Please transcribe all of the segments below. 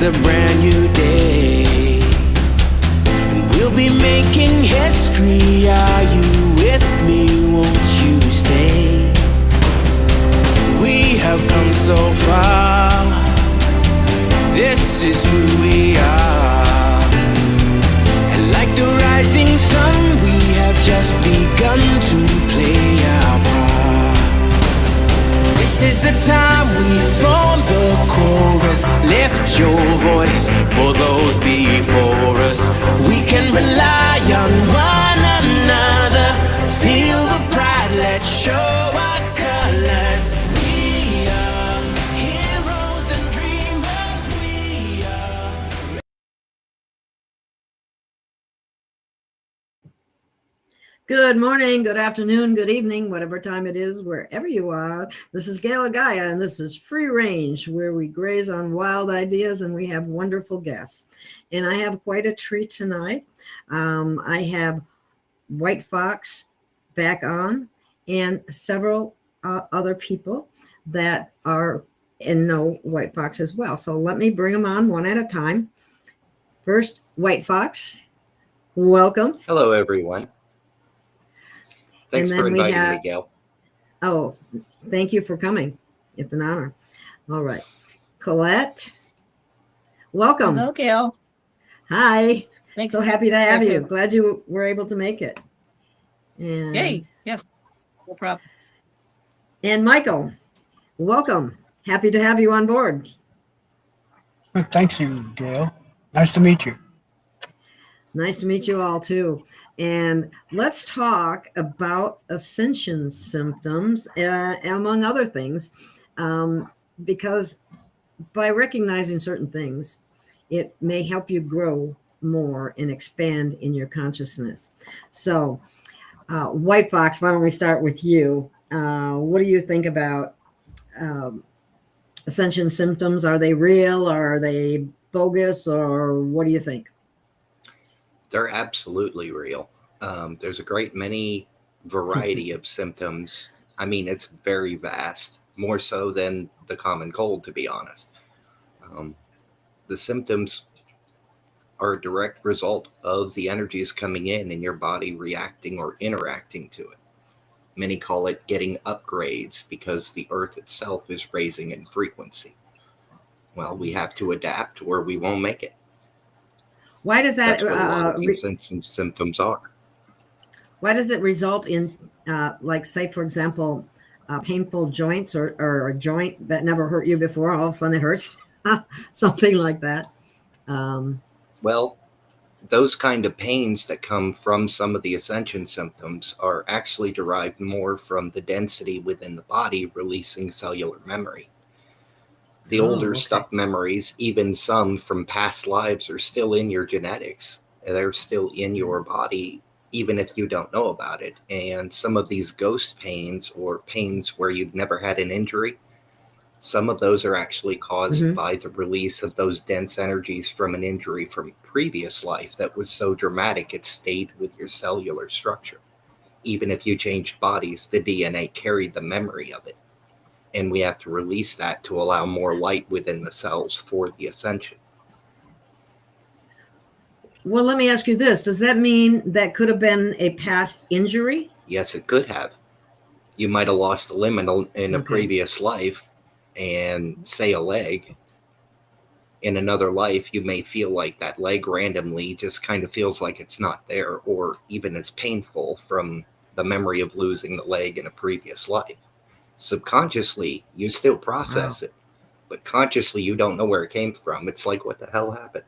is a brand new day, and we'll be making history. Are you with me? Won't you stay? We have come so far. This is who we are. And like the rising sun, we have just begun to play our part. This is the time we form the chorus. Lift your voice for those before us. We can rely on one another. Feel the pride, let's show our colors. We are heroes and dreamers. We are. Good morning, good afternoon, good evening, whatever time it is, wherever you are. This is Gail of Gaia, and this is Free Range, where we graze on wild ideas, and we have wonderful guests. And I have quite a treat tonight. I have White Fox back on, and several other people that are and know White Fox as well. So let me bring them on one at a time. First, White Fox, welcome. Hello, everyone. Thanks And for then we inviting have- me, Gail. Oh, thank you for coming. It's an honor. All right. Colette, welcome. Hello, Gail. Hi. Thanks. So happy to have You you. too. Glad you were able to make it. And, Yay. Yes. No problem. and Michael, welcome. Happy to have you on board. Thanks, you, Gail. Nice to meet you. Nice to meet you all too. And let's talk about Ascension symptoms, among other things, because by recognizing certain things, it may help you grow more and expand in your consciousness. So, White Fox, why don't we start with you? What do you think about Ascension symptoms? Are they real? Are they bogus? Or what do you think? They're absolutely real. There's a great many variety of symptoms. I mean, it's very vast, more so than the common cold, to be honest. The symptoms are a direct result of the energies coming in and your body reacting or interacting to it. Many call it getting upgrades because the earth itself is raising in frequency. Well, we have to adapt or we won't make it. Why does that? That's what a lot of these symptoms are. Why does it result in, like, say, for example, painful joints or a joint that never hurt you before? All of a sudden it hurts, something like that. Well, those kind of pains that come from some of the Ascension symptoms are actually derived more from the density within the body releasing cellular memory. The older stuck memories, even some from past lives, are still in your genetics. They're still in your body, even if you don't know about it. And some of these ghost pains or pains where you've never had an injury, some of those are actually caused by the release of those dense energies from an injury from a previous life that was so dramatic it stayed with your cellular structure. Even if you changed bodies, the DNA carried the memory of it. And we have to release that to allow more light within the cells for the ascension. Well, let me ask you this. Does that mean that could have been a past injury? Yes, it could have. You might have lost a limb in a previous life and, say, a leg. In another life, you may feel like that leg randomly just kind of feels like it's not there, or even as painful from the memory of losing the leg in a previous life. Subconsciously, you still process it, but consciously, you don't know where it came from. It's like, what the hell happened?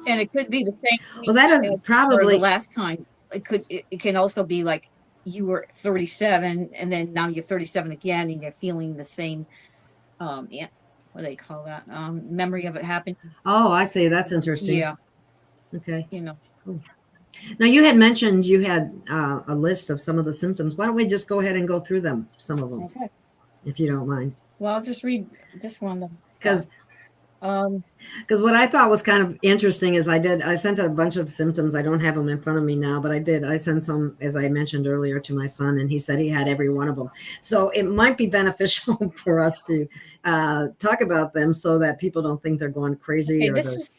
And it could be the same. Well, that is probably the last time. It can also be like you were 37 and then now you're 37 again and you're feeling the same. What do they call that? Memory of it happening. Oh, I see. That's interesting. Yeah. Okay. You know. Cool. Now, you had mentioned you had a list of some of the symptoms. Why don't we just go ahead and go through them, some of them, if you don't mind? Well, I'll just read this one. Because Because what I thought was kind of interesting is I sent a bunch of symptoms. I don't have them in front of me now, but I sent some, as I mentioned earlier, to my son, and he said he had every one of them. So it might be beneficial for us to talk about them so that people don't think they're going crazy Okay, or this is.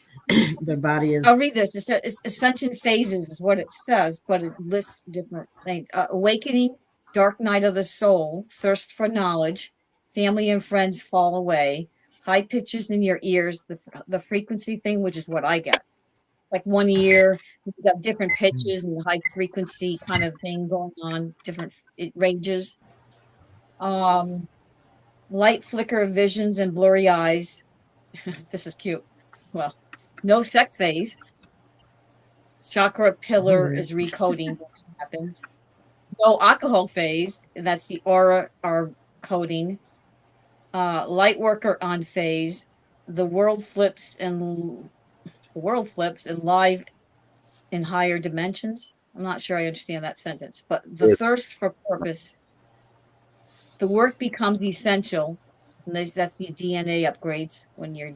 their body is. I'll read this. It's Ascension phases is what it says, but it lists different things. Awakening, dark night of the soul, thirst for knowledge, family and friends fall away, high pitches in your ears, the frequency thing, which is what I get. Like 1 year, you got different pitches and high frequency kind of thing going on, different ranges. Light flicker of visions and blurry eyes. This is cute. Well, no sex phase. Chakra pillar is recoding what happens. No alcohol phase, that's the aura coding. Light worker on phase. The world flips and live in higher dimensions. I'm not sure I understand that sentence, but the thirst for purpose. The work becomes essential. And that's the DNA upgrades when you're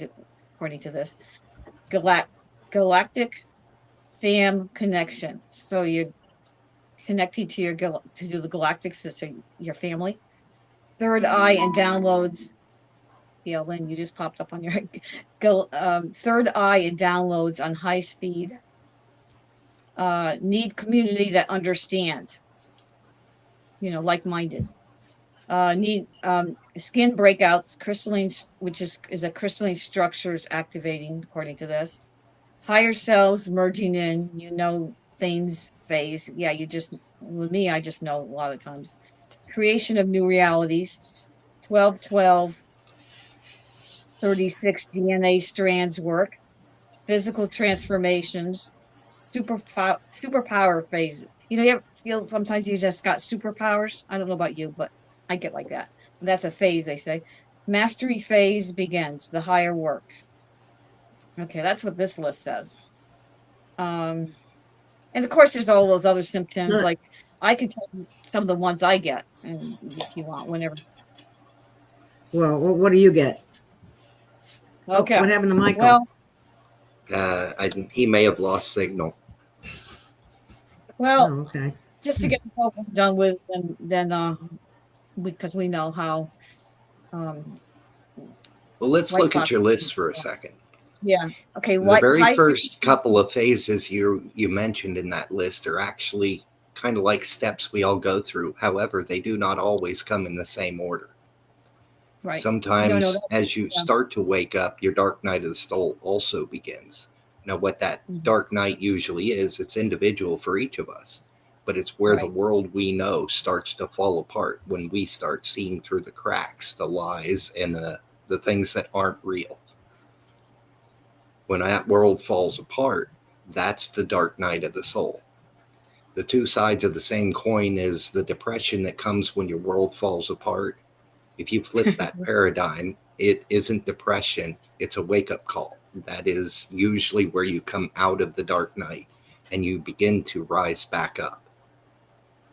according to this. Galactic fam connection. So you're connecting to the galactics, so your family. Third eye and downloads. Yeah, Lynn, you just popped up on your third eye and downloads on high speed. Need community that understands. Like-minded. Need skin breakouts, crystalline, which is a crystalline structures activating, according to this. Higher cells merging in, things phase. Yeah, with me, I just know a lot of times. Creation of new realities. 12-12, 36 DNA strands work. Physical transformations. Superpower phases. You ever feel sometimes you just got superpowers? I don't know about you, but I get like that. That's a phase, they say. Mastery phase begins. The higher works. Okay, that's what this list says. And of course, there's all those other symptoms. Like I can tell you some of the ones I get, and if you want, whenever. Well, what do you get? Okay. What happened to Michael? Well, he may have lost signal. Well, okay. Just to get the program done with, and then because we know how. Well, let's look at your list for a second. Yeah. Okay. The very first couple of phases you mentioned in that list are actually kind of like steps we all go through. However, they do not always come in the same order. Right. Sometimes as you start to wake up, your dark night of the soul also begins. Now, what that dark night usually is, it's individual for each of us, but it's where the world we know starts to fall apart when we start seeing through the cracks, the lies, and the things that aren't real. When that world falls apart, that's the dark night of the soul. The two sides of the same coin is the depression that comes when your world falls apart. If you flip that paradigm, it isn't depression, it's a wake-up call. That is usually where you come out of the dark night and you begin to rise back up.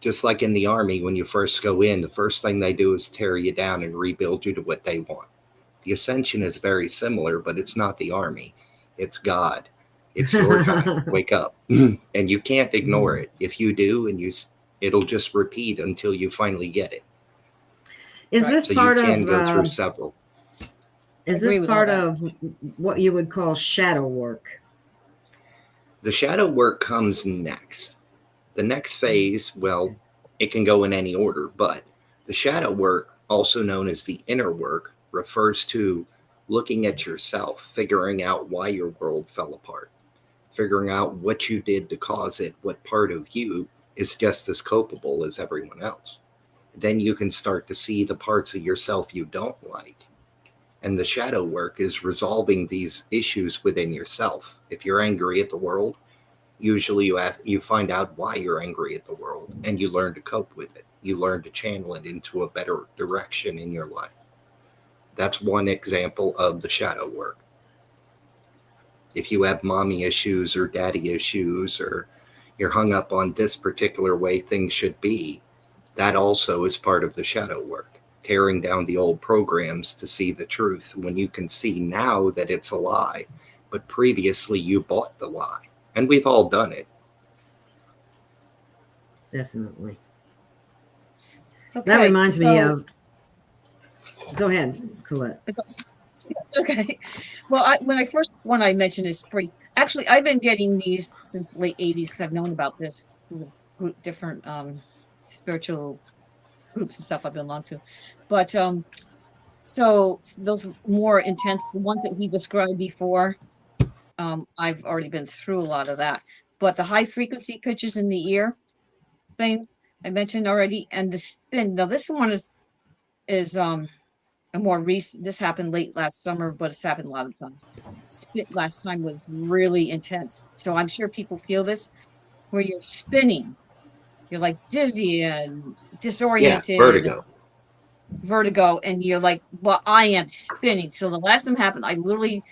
Just like in the army, when you first go in, the first thing they do is tear you down and rebuild you to what they want. The Ascension is very similar, but it's not the army. It's God. It's your time. Wake up. And you can't ignore it. If you do, it'll just repeat until you finally get it. Is this so part you can of go through several? Is this part of what you would call shadow work? The shadow work comes next. The next phase, well, it can go in any order, but the shadow work, also known as the inner work, refers to looking at yourself, figuring out why your world fell apart, figuring out what you did to cause it, what part of you is just as culpable as everyone else. Then you can start to see the parts of yourself you don't like. And the shadow work is resolving these issues within yourself. If you're angry at the world, usually you find out why you're angry at the world, and you learn to cope with it. You learn to channel it into a better direction in your life. That's one example of the shadow work. If you have mommy issues or daddy issues, or you're hung up on this particular way things should be, that also is part of the shadow work. tearing down the old programs to see the truth, when you can see now that it's a lie, but previously you bought the lie. And we've all done it. Definitely. Okay, That reminds me of. Go ahead, Colette. Okay. Well, when I mentioned is free. Actually, I've been getting these since the late 80s because I've known about this group, different spiritual groups and stuff I've belonged to. But so those more intense, the ones that we described before, I've already been through a lot of that. But the high frequency pitches in the ear thing I mentioned already, and the spin. Now this one is a more recent. This happened late last summer, but it's happened a lot of times. Spin last time was really intense, so I'm sure people feel this, where you're spinning, you're like dizzy and disoriented. Yeah, vertigo, and you're like, well, I am spinning. So the last time happened, I literally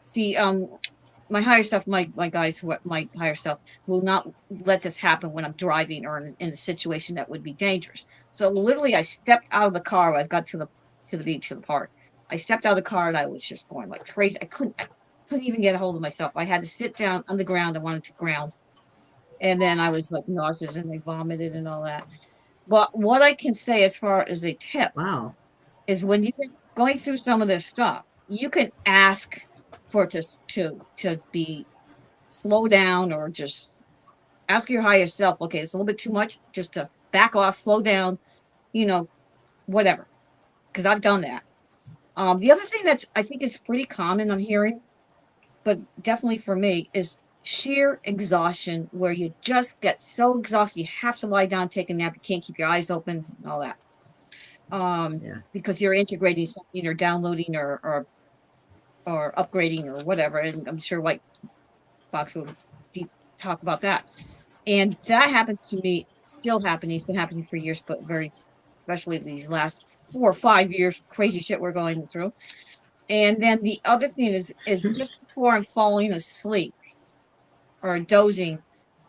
see my higher self, my guys, my higher self will not let this happen when I'm driving or in a situation that would be dangerous. So literally, I stepped out of the car when I got to the beach, to the park. I stepped out of the car and I was just going like crazy. I couldn't even get a hold of myself. I had to sit down on the ground. I wanted to ground, and then I was like nauseous and I vomited and all that. But what I can say as far as a tip, Wow, is when you're going through some of this stuff, you can ask for it to be slow down, or just ask your higher self, okay, it's a little bit too much, just to back off, slow down, whatever. Because I've done that. The other thing that's I think is pretty common I'm hearing, but definitely for me, is sheer exhaustion, where you just get so exhausted you have to lie down, take a nap, you can't keep your eyes open, and all that. Because you're integrating something or downloading or upgrading or whatever, and I'm sure White Fox will talk about that. And that happens to me, still happening. It's been happening for years, but very especially these last 4 or 5 years, crazy shit we're going through. And then the other thing is just before I'm falling asleep or dozing,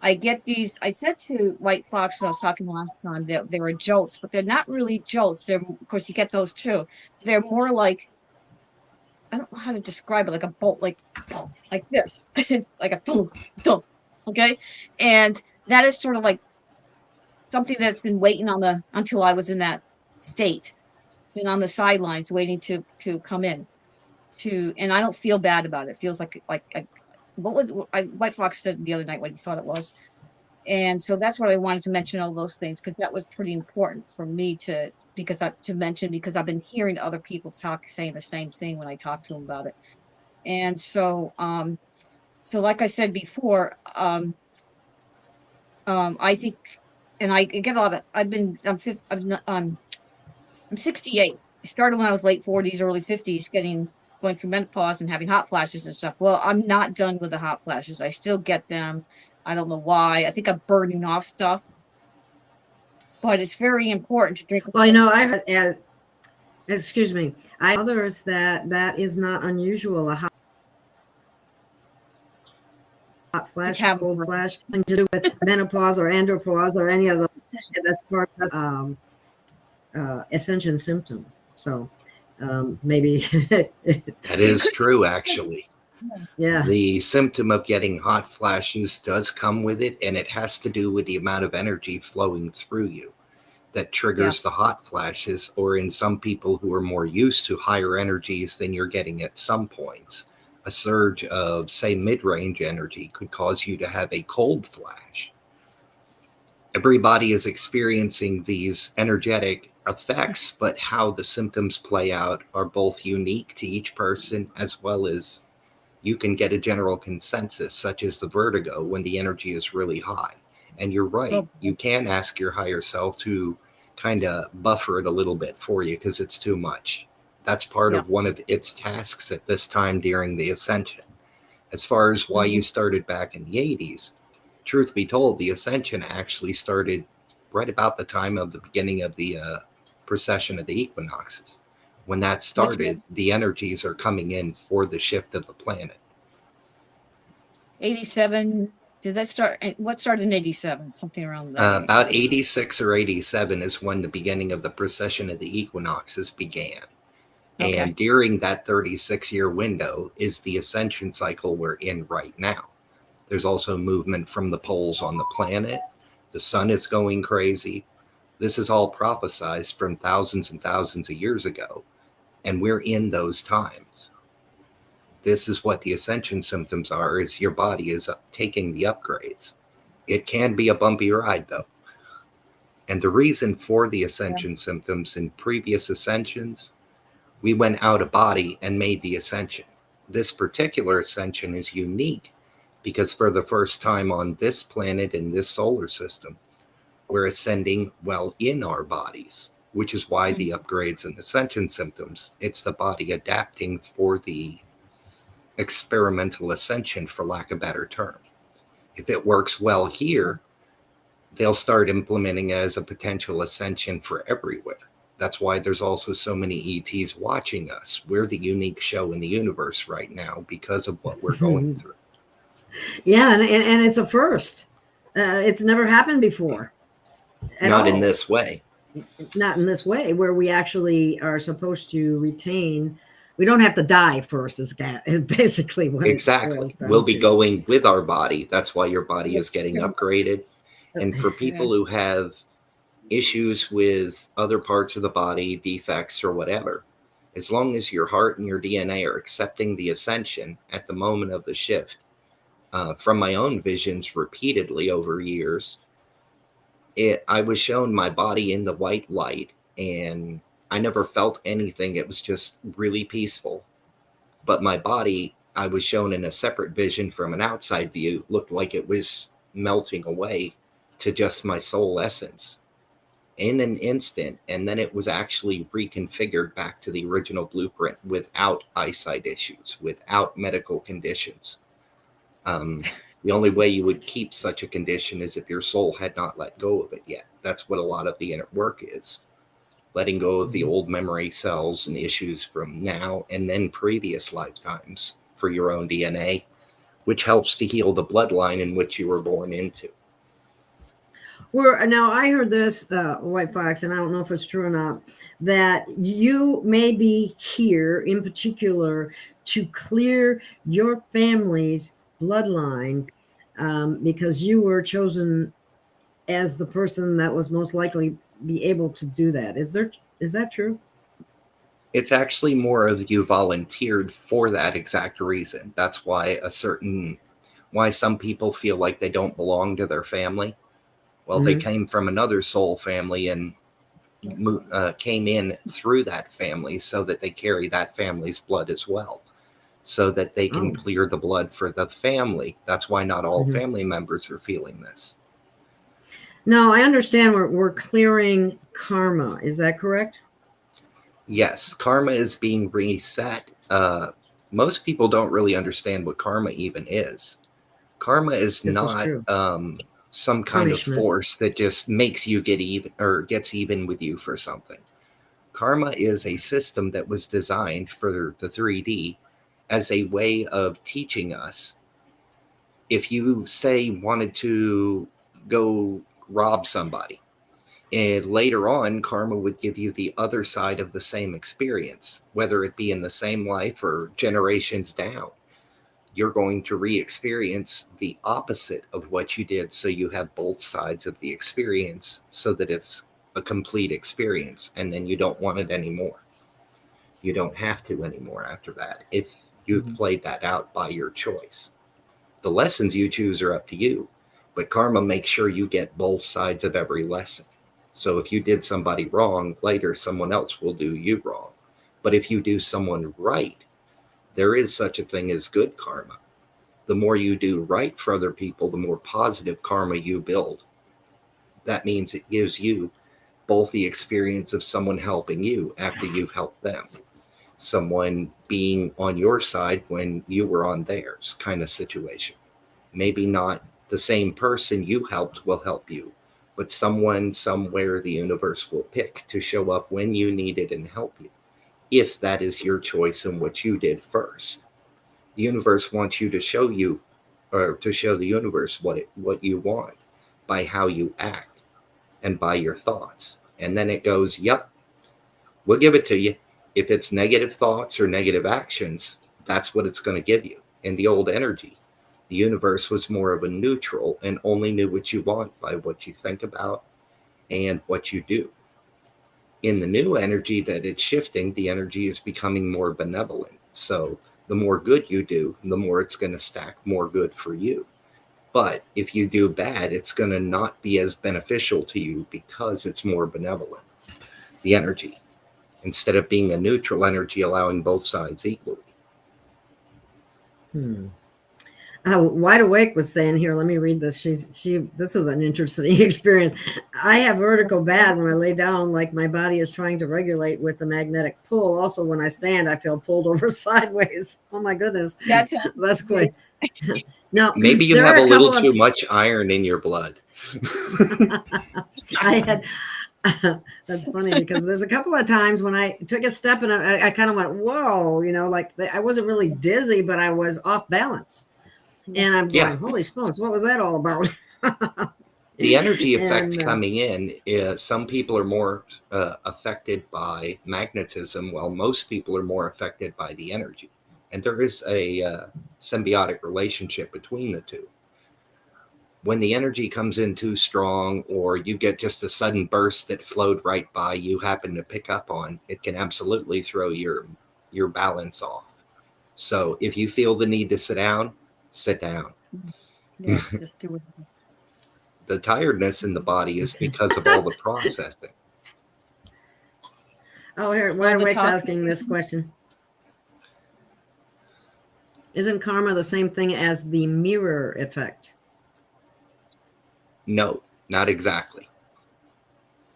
I get these. I said to White Fox when I was talking last time that they were jolts, but they're not really jolts. They're, of course, you get those too. They're more like, I don't know how to describe it, like a bolt, like this, like a thump, thump. Okay, and that is sort of like something that's been waiting until I was in that state, been on the sidelines waiting to come in, and I don't feel bad about it. It feels like White Fox said the other night what he thought it was. And so that's what I wanted to mention, all those things, because that was pretty important for me to mention, because I've been hearing other people saying the same thing when I talk to them about it. And so, like I said before, I think, and I get a lot of, I'm 68. I started when I was late 40s, early 50s, going through menopause and having hot flashes and stuff. Well, I'm not done with the hot flashes. I still get them. I don't know why. I think I'm burning off stuff. But it's very important to drink. Well, excuse me. I know others that is not unusual. A hot flash, cold flash, nothing to do with menopause or andropause or any of those. That's part of Ascension symptom. So maybe that is true, actually. Yeah. The symptom of getting hot flashes does come with it, and it has to do with the amount of energy flowing through you that triggers the hot flashes, or in some people who are more used to higher energies than you're getting at some points, a surge of, say, mid-range energy could cause you to have a cold flash. Everybody is experiencing these energetic effects, but how the symptoms play out are both unique to each person, as well as you can get a general consensus, such as the vertigo when the energy is really high. And you're right, you can ask your higher self to kind of buffer it a little bit for you because it's too much. That's part of one of its tasks at this time during the Ascension. As far as why you started back in the 80s, truth be told, the Ascension actually started right about the time of the beginning of the precession of the equinoxes. When that started, the energies are coming in for the shift of the planet. 87, Did that start? What started in 87? Something around that. About 86 or 87 is when the beginning of the precession of the equinoxes began. Okay. And during that 36-year window is the ascension cycle we're in right now. There's also movement from the poles on the planet. The sun is going crazy. This is all prophesized from thousands and thousands of years ago. And we're in those times. This is what the ascension symptoms are, is your body is taking the upgrades. It can be a bumpy ride, though. And the reason for the ascension symptoms in previous ascensions, we went out of body and made the ascension. This particular ascension is unique because for the first time on this planet in this solar system, we're ascending well in our bodies, which is why the upgrades and ascension symptoms, it's the body adapting for the experimental ascension, for lack of a better term. If it works well here, they'll start implementing it as a potential ascension for everywhere. That's why there's also so many ETs watching us. We're the unique show in the universe right now because of what we're going through. Yeah, and it's a first. It's never happened before. Not in this way. Not in this way, where we actually are supposed to retain. We don't have to die first, is basically what exactly. We'll be going with our body. That's why your body is getting upgraded. And for people who have issues with other parts of the body, defects or whatever, as long as your heart and your DNA are accepting the ascension at the moment of the shift, from my own visions repeatedly over years, I was shown my body in the white light and I never felt anything. It was just really peaceful. But my body, I was shown in a separate vision from an outside view, looked like it was melting away to just my soul essence in an instant. And then it was actually reconfigured back to the original blueprint without eyesight issues, without medical conditions. The only way you would keep such a condition is if your soul had not let go of it yet. That's what a lot of the inner work is. Letting go of the old memory cells and issues from now and then previous lifetimes for your own DNA, which helps to heal the bloodline in which you were born into. Now I heard this, White Fox, and I don't know if it's true or not, that you may be here in particular to clear your family's bloodline because you were chosen as the person that was most likely be able to do that. Is that true? It's actually more of you volunteered for that exact reason. That's why why some people feel like they don't belong to their family. Well, they came from another soul family and came in through that family so that they carry that family's blood as well, so that they can clear the blood for the family. That's why not all family members are feeling this. No, I understand we're clearing karma. Is that correct? Yes, karma is being reset. Most people don't really understand what karma even is. Karma is not some kind of force that just makes you get even or gets even with you for something. Karma is a system that was designed for the 3D as a way of teaching us. If you say wanted to go rob somebody, and later on karma would give you the other side of the same experience, whether it be in the same life or generations down. You're going to re-experience the opposite of what you did, so you have both sides of the experience so that it's a complete experience, and then you don't want it anymore. You don't have to anymore after that if you've played that out by your choice. The lessons you choose are up to you, but karma makes sure you get both sides of every lesson. So if you did somebody wrong, later someone else will do you wrong. But if you do someone right, there is such a thing as good karma. The more you do right for other people, the more positive karma you build. That means it gives you both the experience of someone helping you after you've helped them, someone being on your side when you were on theirs, kind of situation. Maybe not the same person you helped will help you, but someone somewhere the universe will pick to show up when you need it and help you, if that is your choice and what you did first. The universe wants you to show you or to show the universe what you want by how you act and by your thoughts. And then it goes, yep, we'll give it to you. If it's negative thoughts or negative actions, that's what it's going to give you. In the old energy, the universe was more of a neutral and only knew what you want by what you think about and what you do. In the new energy that it's shifting, the energy is becoming more benevolent. So the more good you do, the more it's going to stack more good for you. But if you do bad, it's going to not be as beneficial to you because it's more benevolent, the energy, instead of being a neutral energy, allowing both sides equally. Wide Awake was saying here, let me read this. This is an interesting experience. I have vertigo bad when I lay down, like my body is trying to regulate with the magnetic pull. Also, when I stand, I feel pulled over sideways. Oh my goodness. That's great. Now, maybe you have a little too much iron in your blood. That's funny because there's a couple of times when I took a step and I kind of went, whoa, like I wasn't really dizzy, but I was off balance. And I'm going, holy smokes, what was that all about? The energy effect coming in is some people are more affected by magnetism, while most people are more affected by the energy. And there is a symbiotic relationship between the two. When the energy comes in too strong, or you get just a sudden burst that flowed right by, you happen to pick up on, it can absolutely throw your balance off. So if you feel the need to sit down, sit down. Yeah, just do it. The tiredness in the body is because of all the processing. Oh, here, Wide Awake's asking this question. Isn't karma the same thing as the mirror effect? No, not exactly.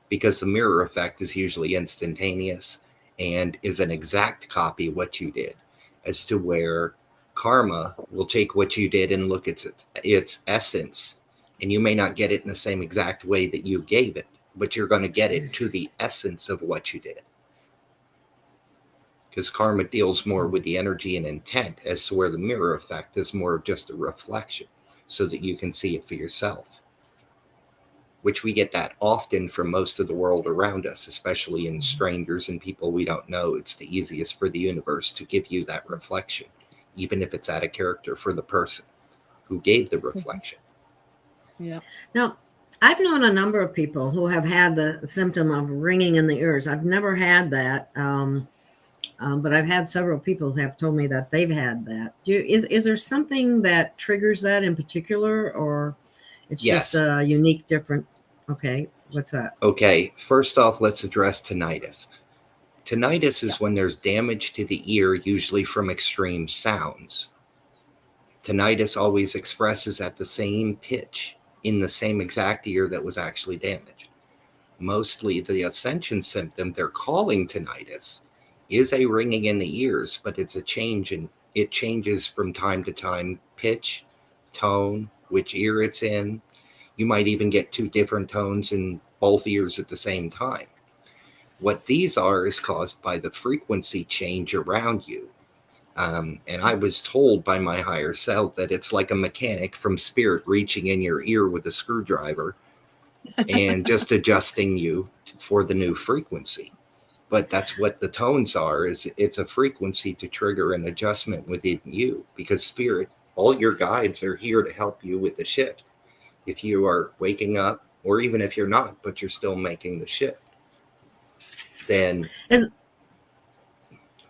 Because the mirror effect is usually instantaneous and is an exact copy of what you did, as to where karma will take what you did and look at its essence, and you may not get it in the same exact way that you gave it, but you're going to get it to the essence of what you did. Because karma deals more with the energy and intent, as to where the mirror effect is more of just a reflection, so that you can see it for yourself. Which we get that often from most of the world around us, especially in strangers and people we don't know. It's the easiest for the universe to give you that reflection, even if it's out of character for the person who gave the reflection. Yeah. Now, I've known a number of people who have had the symptom of ringing in the ears. I've never had that, but I've had several people who have told me that they've had that. Is there something that triggers that in particular, or it's just a unique, different? Okay, what's that? Okay, first off, let's address tinnitus. Tinnitus is when there's damage to the ear, usually from extreme sounds. Tinnitus always expresses at the same pitch in the same exact ear that was actually damaged. Mostly the Ascension symptom they're calling tinnitus is a ringing in the ears, but it's a change, and it changes from time to time, pitch, tone, which ear it's in. You might even get two different tones in both ears at the same time. What these are is caused by the frequency change around you. And I was told by my higher self that it's like a mechanic from spirit reaching in your ear with a screwdriver and just adjusting you for the new frequency. But that's what the tones are, is it's a frequency to trigger an adjustment within you, because spirit, all your guides are here to help you with the shift. If you are waking up, or even if you're not, but you're still making the shift, then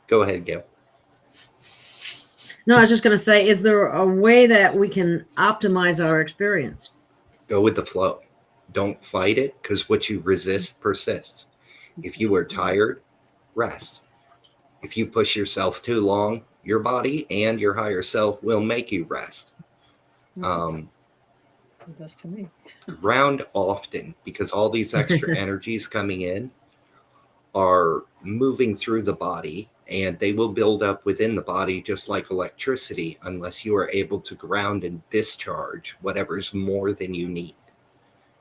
go ahead, Gail. No, I was just going to say, is there a way that we can optimize our experience? Go with the flow. Don't fight it, because what you resist persists. If you are tired, rest. If you push yourself too long, your body and your higher self will make you rest. It does to me. Ground often, because all these extra energies coming in are moving through the body, and they will build up within the body just like electricity, unless you are able to ground and discharge whatever's more than you need.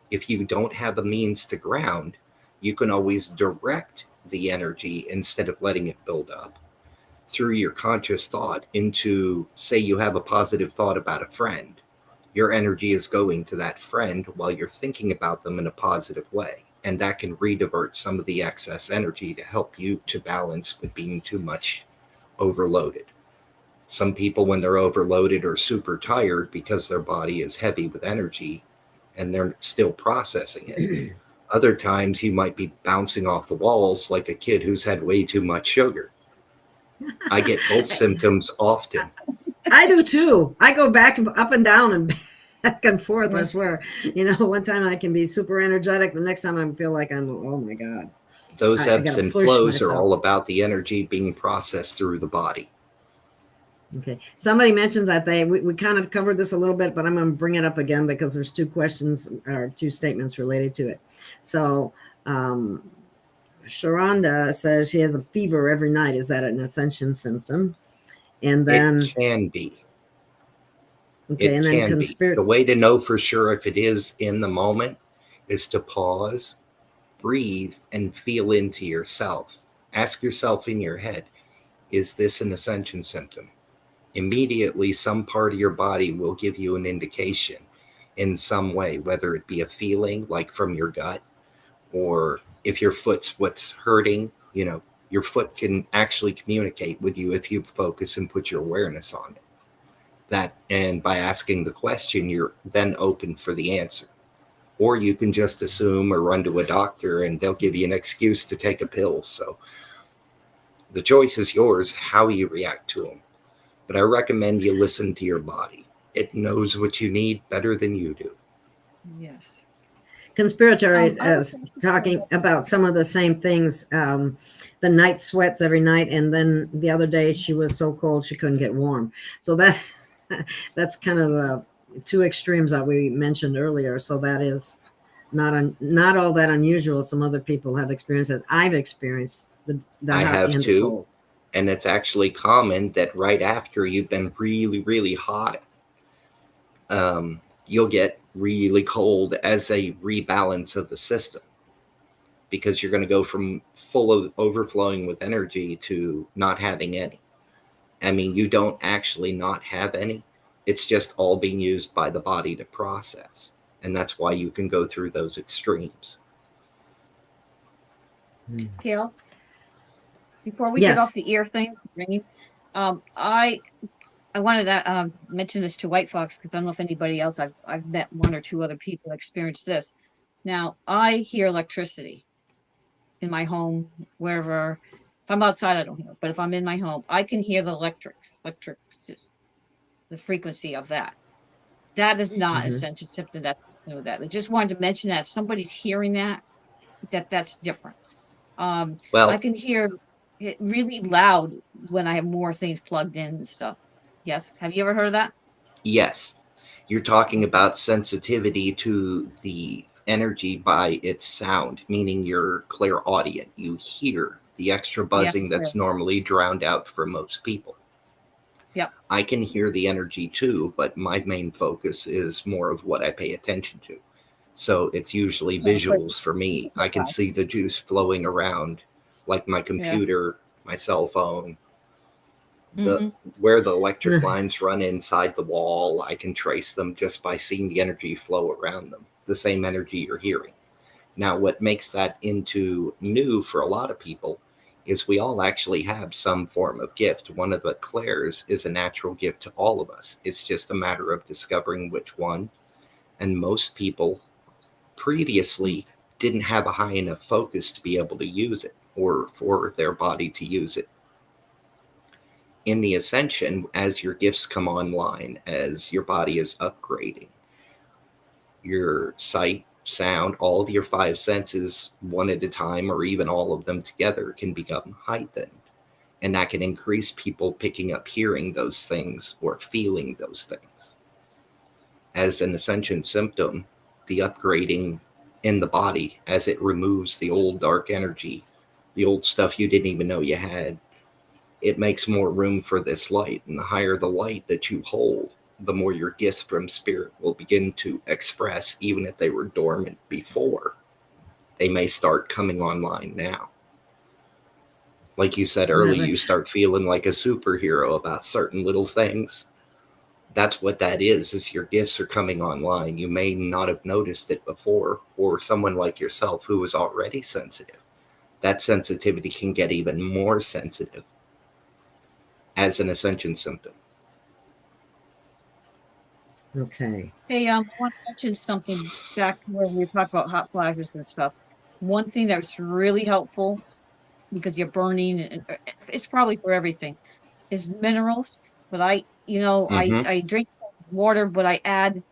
If you don't have a means to ground, you can always direct the energy instead of letting it build up through your conscious thought into, say you have a positive thought about a friend, your energy is going to that friend while you're thinking about them in a positive way. And that can redivert some of the excess energy to help you to balance with being too much overloaded. Some people, when they're overloaded, are super tired because their body is heavy with energy and they're still processing it. Other times you might be bouncing off the walls like a kid who's had way too much sugar. I get both symptoms often. I do too. I go back up and down and back and forth. I swear. One time I can be super energetic. The next time I feel like oh my God. Those ebbs and flows myself. are all about the energy being processed through the body. Okay. Somebody mentions that we kind of covered this a little bit, but I'm going to bring it up again because there's two questions or two statements related to it. So, Sharonda says she has a fever every night. Is that an Ascension symptom? And then it can be. Okay, it and can then be. The way to know for sure if it is in the moment is to pause, breathe, and feel into yourself. Ask yourself in your head, is this an Ascension symptom? Immediately, some part of your body will give you an indication in some way, whether it be a feeling like from your gut, or if your foot's what's hurting, your foot can actually communicate with you if you focus and put your awareness on it. And by asking the question, you're then open for the answer. Or you can just assume or run to a doctor and they'll give you an excuse to take a pill. So the choice is yours, how you react to them. But I recommend you listen to your body. It knows what you need better than you do. Yes. Conspiratory is talking about some of the same things. The night sweats every night, and then the other day she was so cold she couldn't get warm. So that's kind of the two extremes that we mentioned earlier. So that is not all that unusual. Some other people have experienced it. I've experienced the I hot have and the too. cold. And it's actually common that right after you've been really, really hot, you'll get really cold as a rebalance of the system, because you're going to go from full of overflowing with energy to not having any. I mean, you don't actually not have any. It's just all being used by the body to process. And that's why you can go through those extremes. Gail, before we get off the ear thing, I wanted to mention this to White Fox because I don't know if anybody else, I've met one or two other people experienced this. Now, I hear electricity in my home, wherever. If I'm outside, I don't hear it. But if I'm in my home, I can hear the electric, the frequency of that. That is not Ascension symptom. That. I just wanted to mention that if somebody's hearing that's different. Well, I can hear it really loud when I have more things plugged in and stuff. Yes. Have you ever heard of that? Yes. You're talking about sensitivity to the energy by its sound, meaning you're clairaudient. You hear the extra buzzing that's normally drowned out for most people. Yeah. I can hear the energy too, but my main focus is more of what I pay attention to. So it's usually visuals for me. I can see the juice flowing around, like my computer, my cell phone, where the electric lines run inside the wall. I can trace them just by seeing the energy flow around them, the same energy you're hearing. Now, what makes that into new for a lot of people is we all actually have some form of gift. One of the clairs is a natural gift to all of us. It's just a matter of discovering which one. And most people previously didn't have a high enough focus to be able to use it, or for their body to use it. In the Ascension, as your gifts come online, as your body is upgrading, your sight, sound, all of your five senses, one at a time, or even all of them together, can become heightened. And that can increase people picking up hearing those things or feeling those things. As an Ascension symptom, the upgrading in the body, as it removes the old dark energy, the old stuff you didn't even know you had, it makes more room for this light. And the higher the light that you hold, the more your gifts from spirit will begin to express, even if they were dormant before. They may start coming online now. Like you said earlier, you start feeling like a superhero about certain little things. That's what that is your gifts are coming online. You may not have noticed it before, or someone like yourself who was already sensitive. That sensitivity can get even more sensitive as an ascension symptom. Okay. Hey, I want to mention something back where we talked about hot flashes and stuff. One thing that's really helpful because you're burning, and it's probably for everything, is minerals. But Mm-hmm. I drink water, but I add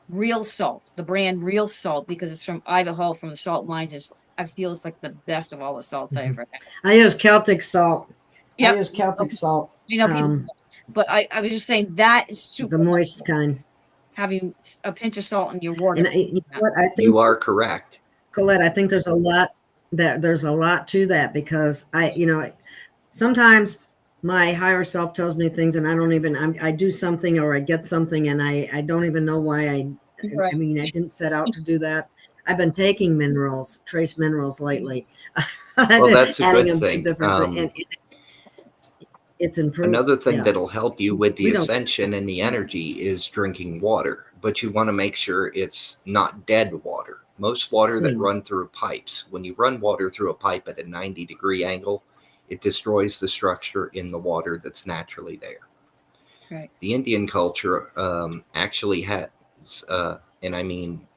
real salt, the brand Real Salt, because it's from Idaho, from the salt mines. I feel it's like the best of all the salts I ever had. I use Celtic salt. Yep. I use Celtic salt. You know, people, but I was just saying that is super. The moist kind. Having a pinch of salt in your water. And you know what? I think You are correct, Colette. I think there's a lot to that because sometimes my higher self tells me things and I don't even, I do something or I get something and I don't even know why I mean, I didn't set out to do that. I've been taking minerals, trace minerals lately. Well, that's a adding good them thing. to different, and it's improved. Another thing Yeah. that'll help you with the ascension and the energy is drinking water, but you want to make sure it's not dead water. Most water that run through pipes, when you run water through a pipe at a 90-degree angle, it destroys the structure in the water that's naturally there. Right. The Indian culture actually has, and I mean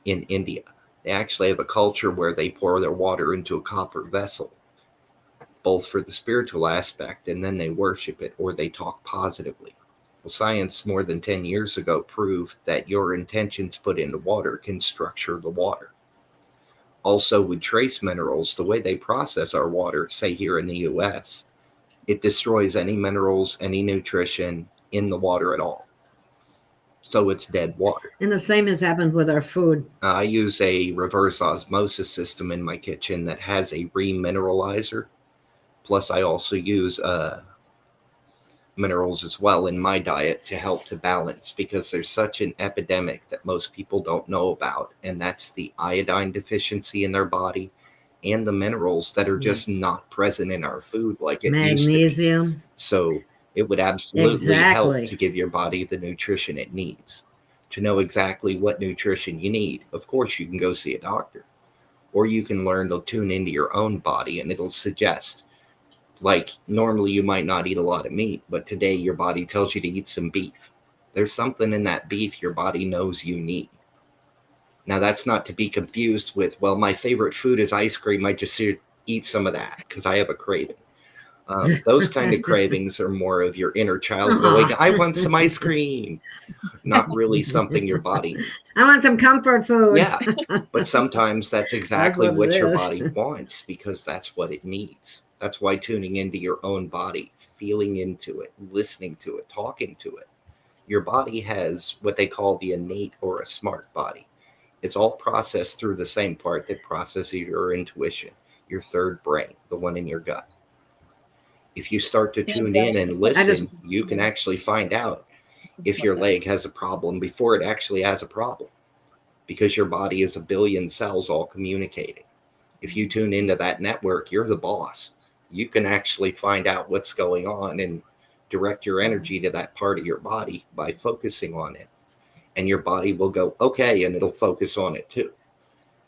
in India, they actually have a culture where they pour their water into a copper vessel, both for the spiritual aspect, and then they worship it or they talk positively. Well, science more than 10 years ago proved that your intentions put into water can structure the water. Also, with trace minerals, the way they process our water, say here in the US, it destroys any minerals, any nutrition in the water at all. So it's dead water. And the same has happened with our food. I use a reverse osmosis system in my kitchen that has a remineralizer. Plus, I also use minerals as well in my diet to help to balance, because there's such an epidemic that most people don't know about, and that's the iodine deficiency in their body and the minerals that are just not present in our food like it magnesium used to be. So it would absolutely help to give your body the nutrition it needs. To know exactly what nutrition you need, of course you can go see a doctor, or you can learn to tune into your own body, and it'll suggest, like, normally you might not eat a lot of meat, but today your body tells you to eat some beef. There's something in that beef your body knows you need. Now, that's not to be confused with, well, my favorite food is ice cream. I just eat some of that because I have a craving. Those kind of cravings are more of your inner child going, I want some ice cream. Not really something your body needs. I want some comfort food. Yeah, but sometimes that's exactly what your body wants, because that's what it needs. That's why tuning into your own body, feeling into it, listening to it, talking to it. Your body has what they call the innate or a smart body. It's all processed through the same part that processes your intuition, your third brain, the one in your gut. If you start to tune in and listen, you can actually find out if your leg has a problem before it actually has a problem, because your body is a billion cells all communicating. If you tune into that network, you're the boss. You can actually find out what's going on and direct your energy to that part of your body by focusing on it. And your body will go, okay, and it'll focus on it too.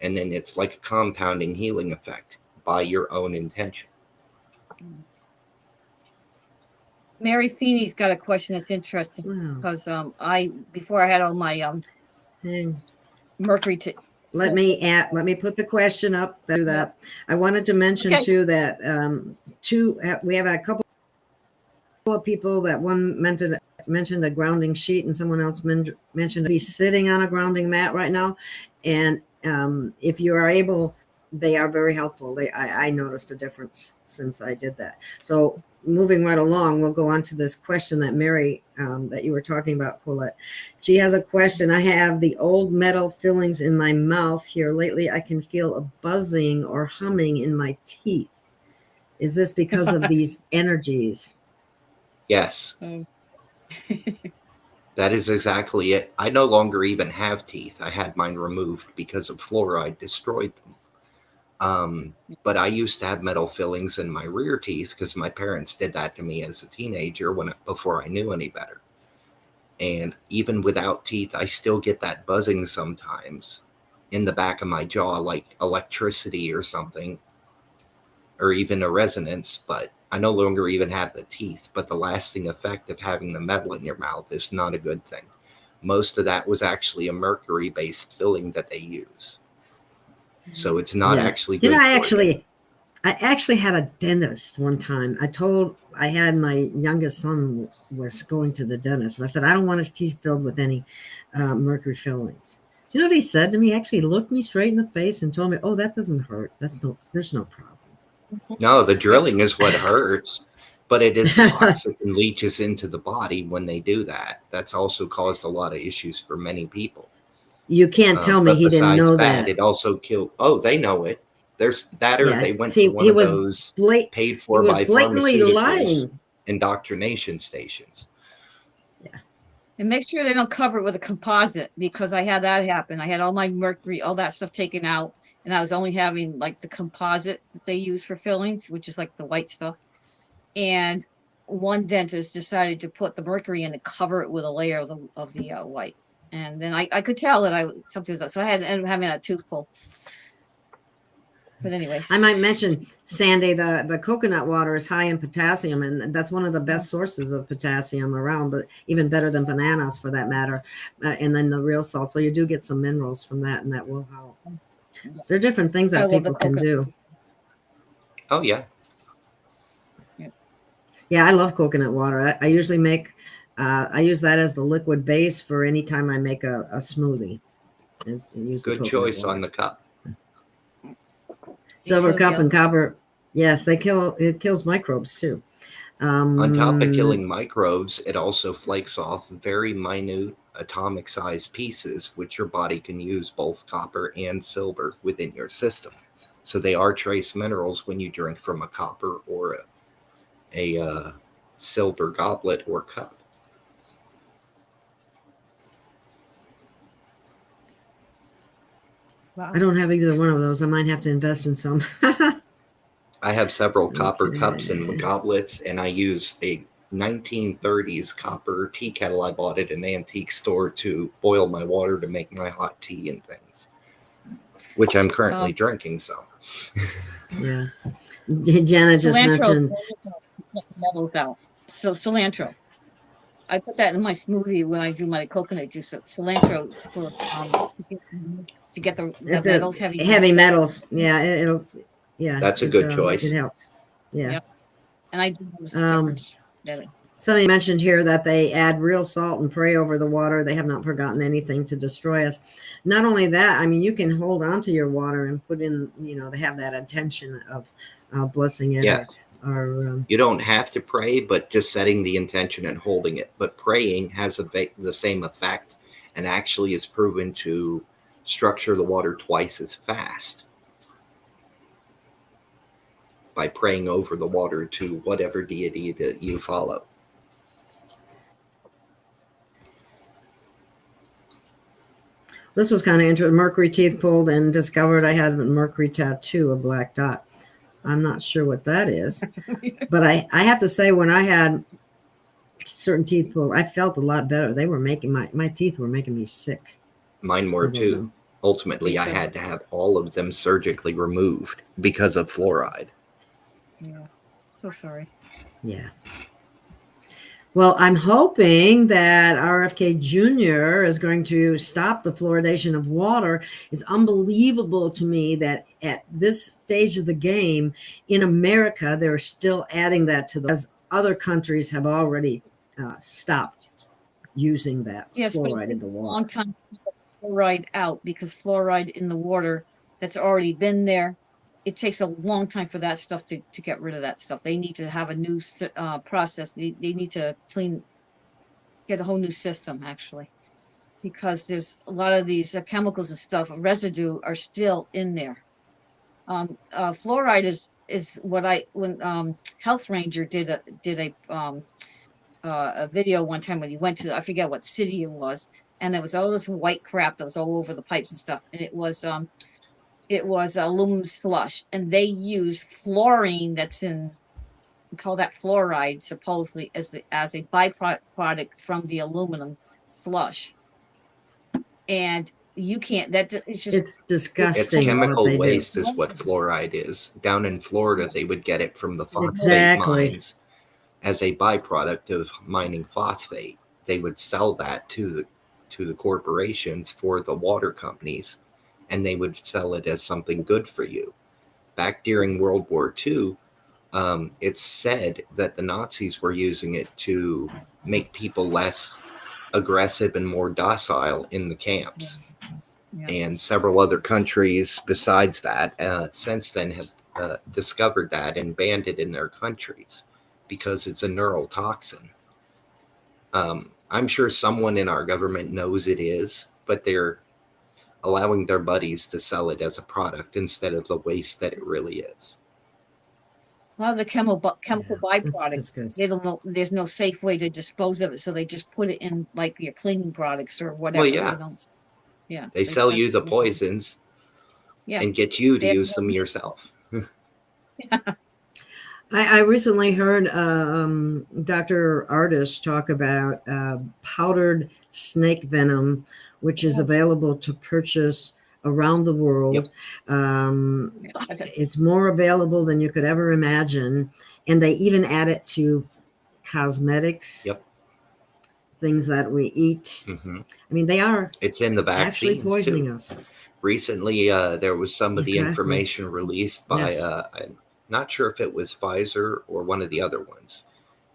And then it's like a compounding healing effect by your own intention. Mary Feeney's got a question that's interesting, because before I had all my mercury let me put the question up. Do that. I wanted to mention too that we have a couple of people that one mentioned a grounding sheet, and someone else mentioned to be sitting on a grounding mat right now. And if you are able, they are very helpful. I noticed a difference since I did that. So moving right along, we'll go on to this question that Mary, that you were talking about, Colette. She has a question. I have the old metal fillings in my mouth here. Lately, I can feel a buzzing or humming in my teeth. Is this because of these energies? Yes. That is exactly it. I no longer even have teeth. I had mine removed because of fluoride destroyed them. But I used to have metal fillings in my rear teeth because my parents did that to me as a teenager before I knew any better. And even without teeth, I still get that buzzing sometimes in the back of my jaw, like electricity or something, or even a resonance. But I no longer even have the teeth. But the lasting effect of having the metal in your mouth is not a good thing. Most of that was actually a mercury-based filling that they use. So it's not actually good for you. I actually had a dentist one time. I had my youngest son was going to the dentist. And I said, I don't want his teeth filled with any mercury fillings. Do you know what he said to me? He actually looked me straight in the face and told me, oh, that doesn't hurt. There's no problem. No, the drilling is what hurts, but it is toxic and leaches into the body when they do that. That's also caused a lot of issues for many people. You can't tell me he didn't know that. It also killed. Oh, they know it. There's that, or they went to one of those paid for by pharmaceuticals indoctrination stations. Yeah. And make sure they don't cover it with a composite, because I had that happen. I had all my mercury, all that stuff taken out, and I was only having like the composite that they use for fillings, which is like the white stuff. And one dentist decided to put the mercury in and cover it with a layer of the white. And then I could tell that something was up. So I had to end up having a tooth pull. But anyways, I might mention, Sandy, the coconut water is high in potassium, and that's one of the best sources of potassium around, but even better than bananas for that matter. And then the real salt. So you do get some minerals from that, and that will help. There are different things that people can do. Oh, yeah. Yeah, I love coconut water. I usually I use that as the liquid base for any time I make a smoothie. Good choice on the cup. Silver cup and copper. Yes, it kills microbes too. On top of killing microbes, it also flakes off very minute atomic sized pieces, which your body can use both copper and silver within your system. So they are trace minerals when you drink from a copper or a silver goblet or cup. Wow. I don't have either one of those. I might have to invest in some. I have several copper cups and goblets, and I use a 1930s copper tea kettle I bought at an antique store to boil my water to make my hot tea and things, which I'm currently drinking. So, yeah. Jana just mentioned metals out. So cilantro. I put that in my smoothie when I do my coconut juice. Cilantro for to get the metals, heavy metals. Yeah, it'll. Yeah, that's a good choice. It helps. Yeah. Yep. And I do somebody mentioned here that they add real salt and pray over the water. They have not forgotten anything to destroy us. Not only that, I mean, you can hold on to your water and put in, they have that intention of blessing it. Yes. You don't have to pray, but just setting the intention and holding it. But praying has the same effect, and actually is proven to structure the water twice as fast by praying over the water to whatever deity that you follow. This was kind of interesting. Mercury teeth pulled and discovered I had a mercury tattoo, a black dot. I'm not sure what that is, but I have to say, when I had certain teeth pulled, I felt a lot better. They were making my teeth were making me sick. Mine were too. Ultimately, I had to have all of them surgically removed because of fluoride. Yeah. So sorry. Yeah. Well, I'm hoping that RFK Jr. is going to stop the fluoridation of water. It's unbelievable to me that at this stage of the game in America, they're still adding that to as other countries have already stopped using that fluoride in the water. A long time to get fluoride out, because fluoride in the water that's already been there, it takes a long time for that stuff to get rid of that stuff. They need to have a new process. They need to get a whole new system, actually, because there's a lot of these chemicals and stuff, residue are still in there. Fluoride is what when Health Ranger did a video one time when he went to, I forget what city it was, and there was all this white crap that was all over the pipes and stuff, and it was it was aluminum slush, and they use fluorine that's in, we call that fluoride, supposedly as a byproduct from the aluminum slush. And you can't, it's just, It's It's disgusting what chemical they do. waste is what fluoride is. Down in Florida, they would get it from the phosphate Exactly. mines as a byproduct of mining phosphate. They would sell that to the corporations for the water companies, and they would sell it as something good for you. Back during World War II, it's said that the Nazis were using it to make people less aggressive and more docile in the camps. yeah. And several other countries besides that since then have discovered that and banned it in their countries because it's a neurotoxin. I'm sure someone in our government knows it is, but they're allowing their buddies to sell it as a product instead of the waste that it really is. A lot of the chemical It's byproducts, disgusting. they don't know, there's no safe way to dispose of it, so they just put it in like your cleaning products or whatever. Well, yeah. They don't, yeah. They sell you test the it. poisons Yeah. and get you to They have use no them idea. yourself. I recently heard Dr. Artis talk about powdered snake venom, which is Oh. available to purchase around the world. It's more available than you could ever imagine. And they even add it to cosmetics, Yep. things that we eat. Mm-hmm. I mean, they are It's in the actually vaccines poisoning too. us. Recently, there was some of the Exactly. information released by, Yes. I'm not sure if it was Pfizer or one of the other ones,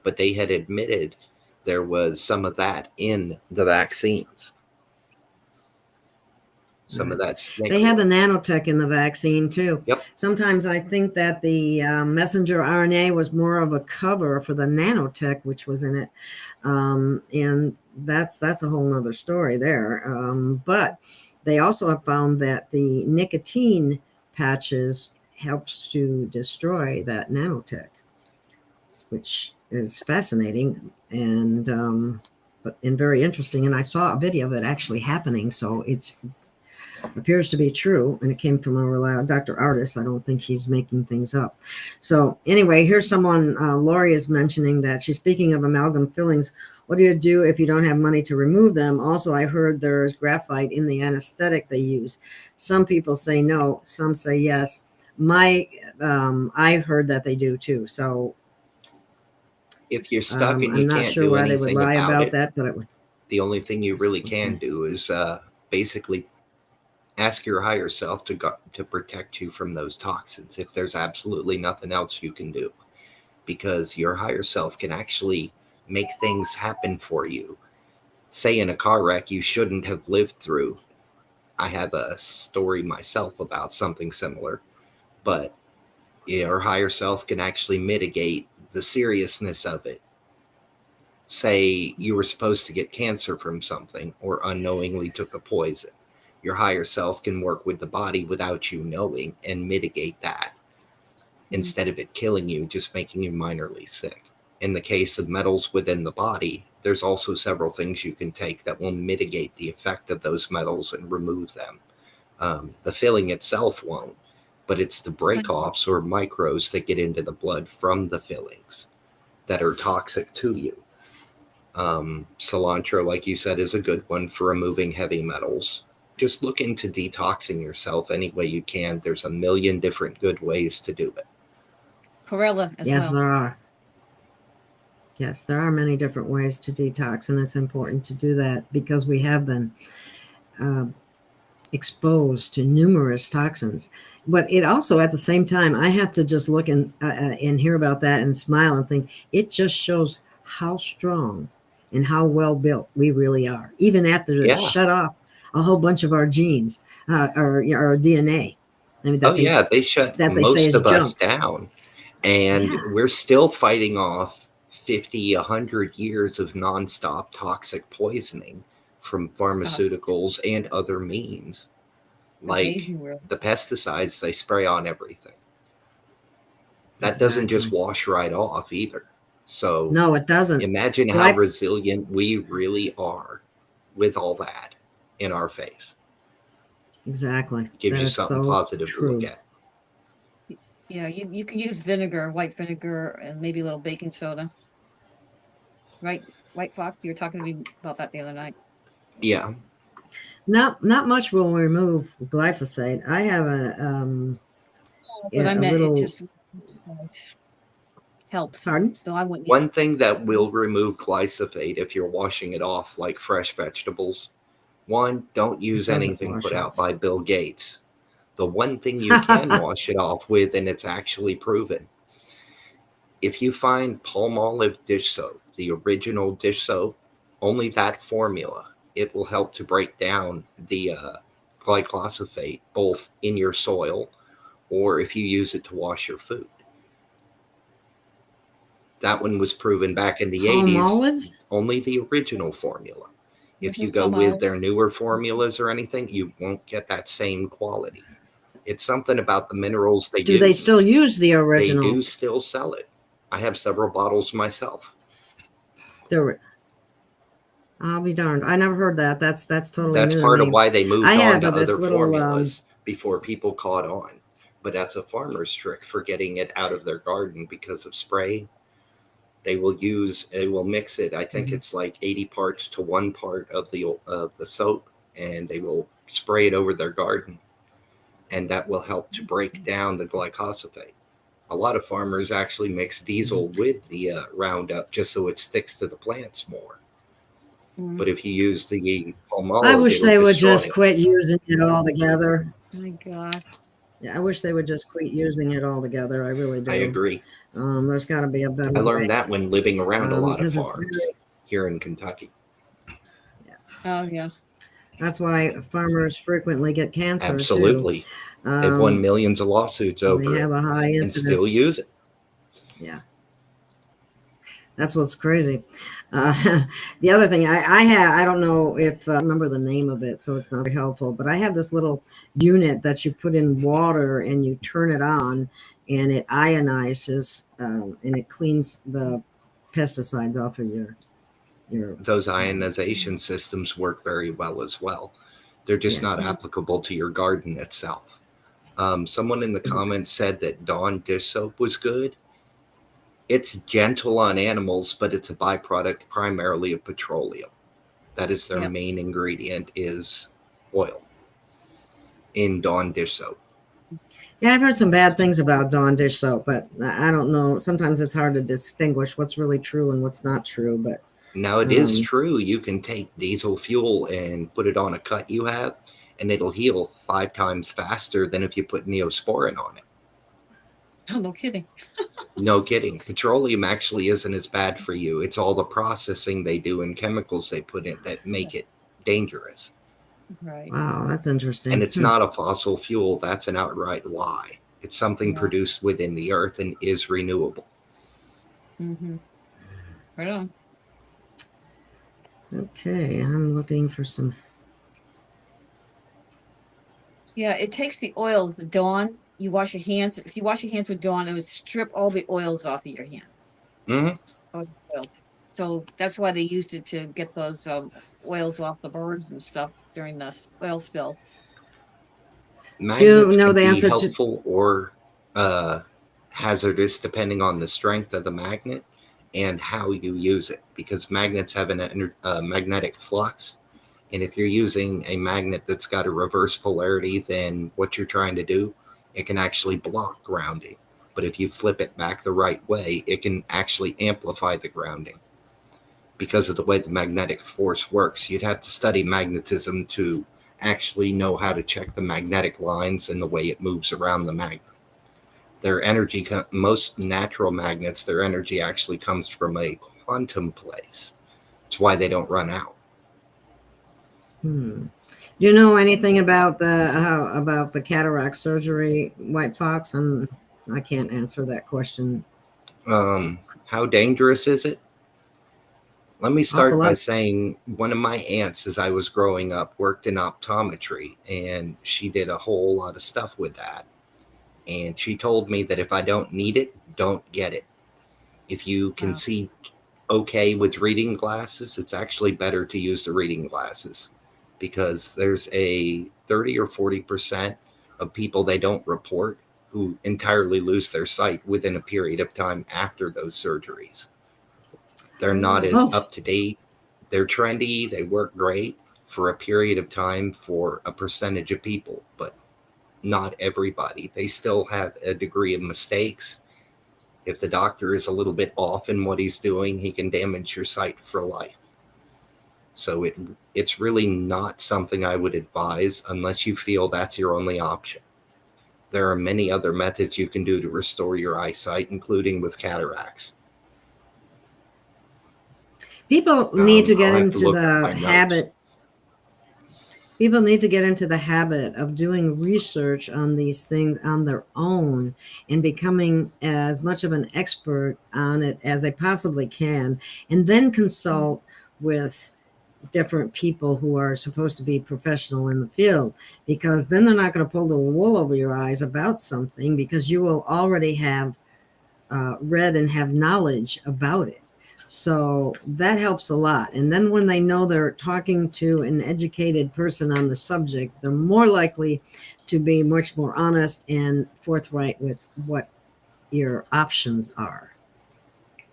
but they had admitted there was some of that in the vaccines. Some of that snake They had the oil. nanotech in the vaccine too. Yep. Sometimes I think that the messenger RNA was more of a cover for the nanotech which was in it, and that's a whole nother story there. But they also have found that the nicotine patches helps to destroy that nanotech, which is fascinating and very interesting. And I saw a video of it actually happening, so it's appears to be true, and it came from a reliable Dr. Artis. I don't think he's making things up. So anyway, here's someone, Lori is mentioning that she's speaking of amalgam fillings. What do you do if you don't have money to remove them? Also, I heard there's graphite in the anesthetic they use. Some people say no, some say yes. I heard that they do too. So If you're stuck and you I'm not can't sure do why they would anything lie about about it, that, but it would. the only thing you really can do is basically ask your higher self to protect you from those toxins if there's absolutely nothing else you can do, because your higher self can actually make things happen for you. Say in a car wreck you shouldn't have lived through. I have a story myself about something similar, but your higher self can actually mitigate the seriousness of it. Say you were supposed to get cancer from something or unknowingly took a poison. Your higher self can work with the body without you knowing and mitigate that, instead of it killing you, just making you minorly sick. In the case of metals within the body, there's also several things you can take that will mitigate the effect of those metals and remove them. The filling itself won't, but it's the break-offs or micros that get into the blood from the fillings that are toxic to you. Cilantro, like you said, is a good one for removing heavy metals. Just look into detoxing yourself any way you can. There's a million different good ways to do it. Chlorella as Yes, well. there are. Yes, there are many different ways to detox, and it's important to do that because we have been exposed to numerous toxins. But it also, at the same time, I have to just look and hear about that and smile and think it just shows how strong and how well built we really are, even after they shut off a whole bunch of our genes or our DNA. I mean, they shut most of us down, and we're still fighting off 50, 100 years of nonstop toxic poisoning from pharmaceuticals and other means, like the pesticides they spray on everything. That doesn't just wash right off either. So no, it doesn't. Imagine how resilient we really are with all that in our face. Exactly. Gives That you is something so positive to look true. at. Yeah, you can use vinegar, white vinegar, and maybe a little baking soda. Right, White Fox? You were talking to me about that the other night. Yeah. Not much will remove glyphosate. I have But I a meant little. it just helps. Pardon? So I wouldn't. One thing that will remove glyphosate if you're washing it off like fresh vegetables, one, don't use Doesn't anything wash put out off. by Bill Gates. The one thing you can wash it off with, and it's actually proven, if you find Palmolive dish soap, the original dish soap, only that formula, it will help to break down the glyphosate both in your soil or if you use it to wash your food. That one was proven back in the 80s. Palmolive? Only the original formula. If you go Palm with olive. their newer formulas or anything, you won't get that same quality. It's something about the minerals they Do use. they still use the They original? do still sell it. I have several bottles myself. I'll be darned. I never heard that. That's totally That's new part to of me. why they moved I on have to this other little formulas before people caught on. But that's a farmer's trick for getting it out of their garden because of spray. They will mix it. I think it's like 80 parts to 1 part of the soap, and they will spray it over their garden, and that will help to break down the glyphosate. A lot of farmers actually mix diesel with the Roundup just so it sticks to the plants more. But if you use the Palmolive, I wish it'll they would destroy just it. quit using it altogether. Oh my God. Yeah, I wish they would just quit using it altogether. I really do. I agree. There's got to be a better I way. learned that when living around a lot of because it's farms here in Kentucky. Oh yeah. That's why farmers frequently get cancer Absolutely. too. They've won millions of lawsuits They over have it a high and incidence. still use it. Yeah. That's what's crazy. The other thing I don't know if I remember the name of it, so it's not very helpful, but I have this little unit that you put in water and you turn it on and it ionizes and it cleans the pesticides off of your Those ionization systems work very well as well. They're just not applicable to your garden itself. Someone in the comments said that Dawn dish soap was good. It's gentle on animals, but it's a byproduct primarily of petroleum. That is their main ingredient is oil in Dawn dish soap. Yeah, I've heard some bad things about Dawn dish soap, but I don't know. Sometimes it's hard to distinguish what's really true and what's not true. But now it is true. You can take diesel fuel and put it on a cut you have, and it'll heal 5 times faster than if you put Neosporin on it. Oh, no kidding. No kidding. Petroleum actually isn't as bad for you. It's all the processing they do and chemicals they put in that make it dangerous. Right. Wow, that's interesting. And it's not a fossil fuel. That's an outright lie. It's something produced within the earth and is renewable. Right on. Okay, I'm looking for some. Yeah, it takes the oils, the Dawn. You wash your hands. If you wash your hands with Dawn, it would strip all the oils off of your hand. So that's why they used it to get those oils off the birds and stuff during the oil spill. Magnets can be helpful or hazardous depending on the strength of the magnet and how you use it, because magnets have a magnetic flux. And if you're using a magnet that's got a reverse polarity than what you're trying to do, it can actually block grounding. But if you flip it back the right way, it can actually amplify the grounding because of the way the magnetic force works. You'd have to study magnetism to actually know how to check the magnetic lines and the way it moves around the magnet. Their energy, most natural magnets, their energy actually comes from a quantum place. That's why they don't run out. Do you know anything about the cataract surgery, White Fox? I can't answer that question. How dangerous is it? Let me start by saying one of my aunts, as I was growing up, worked in optometry, and she did a whole lot of stuff with that. And she told me that if I don't need it, don't get it. If you can see okay with reading glasses, it's actually better to use the reading glasses. because there's a 30 or 40% of people they don't report who entirely lose their sight within a period of time after those surgeries. They're not as up to date. They're trendy. They work great for a period of time for a percentage of people, but not everybody. They still have a degree of mistakes. If the doctor is a little bit off in what he's doing, he can damage your sight for life. So it's really not something I would advise unless you feel that's your only option. There are many other methods you can do to restore your eyesight, including with cataracts. People need to get into the notes. habit. People need to get into the habit of doing research on these things on their own and becoming as much of an expert on it as they possibly can, and then consult with different people who are supposed to be professional in the field, because then they're not going to pull the wool over your eyes about something, because you will already have read and have knowledge about it. So that helps a lot. And then when they know they're talking to an educated person on the subject, they're more likely to be much more honest and forthright with what your options are.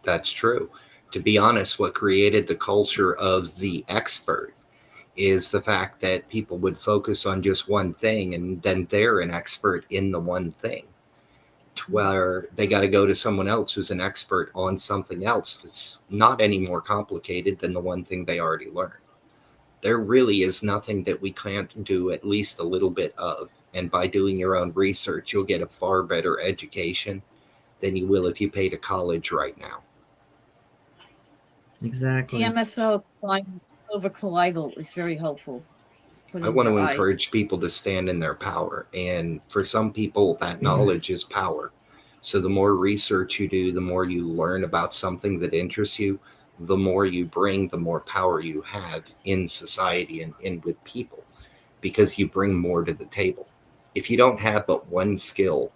That's true. To be honest, what created the culture of the expert is the fact that people would focus on just one thing, and then they're an expert in the one thing, to where they got to go to someone else who's an expert on something else that's not any more complicated than the one thing they already learned. There really is nothing that we can't do at least a little bit of. And by doing your own research, you'll get a far better education than you will if you pay to college right now. Exactly. DMSO silver colloidal is very helpful. I want to encourage people to stand in their power. And for some people, that knowledge is power. So the more research you do, the more you learn about something that interests you, the more you bring, the more power you have in society and with people, because you bring more to the table. If you don't have but one skill,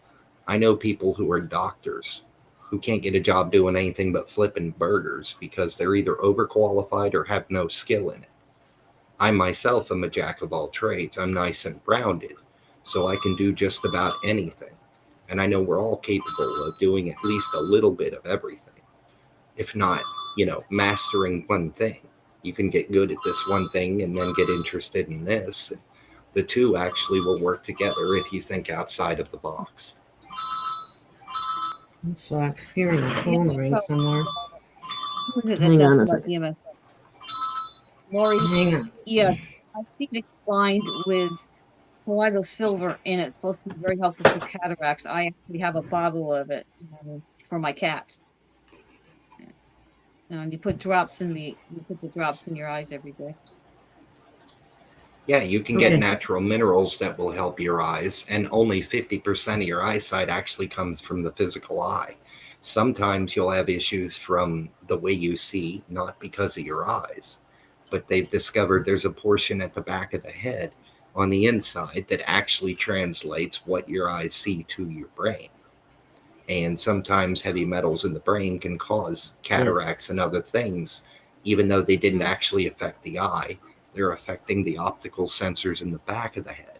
I know people who are doctors who can't get a job doing anything but flipping burgers because they're either overqualified or have no skill in it. I myself am a jack of all trades. I'm nice and rounded, so I can do just about anything. And I know we're all capable of doing at least a little bit of everything. If not, mastering one thing. You can get good at this one thing and then get interested in this. The two actually will work together if you think outside of the box. So I'm hearing a phone ring somewhere. Hang on a second. Lori, hang on. Yeah, I think it's combined with colloidal silver, and it's supposed to be very helpful for cataracts. I actually have a bottle of it for my cats. And you put the drops in your eyes every day. Yeah, you can get natural minerals that will help your eyes, and only 50% of your eyesight actually comes from the physical eye. Sometimes you'll have issues from the way you see, not because of your eyes, but they've discovered there's a portion at the back of the head on the inside that actually translates what your eyes see to your brain. And sometimes heavy metals in the brain can cause cataracts and other things, even though they didn't actually affect the eye. They're affecting the optical sensors in the back of the head.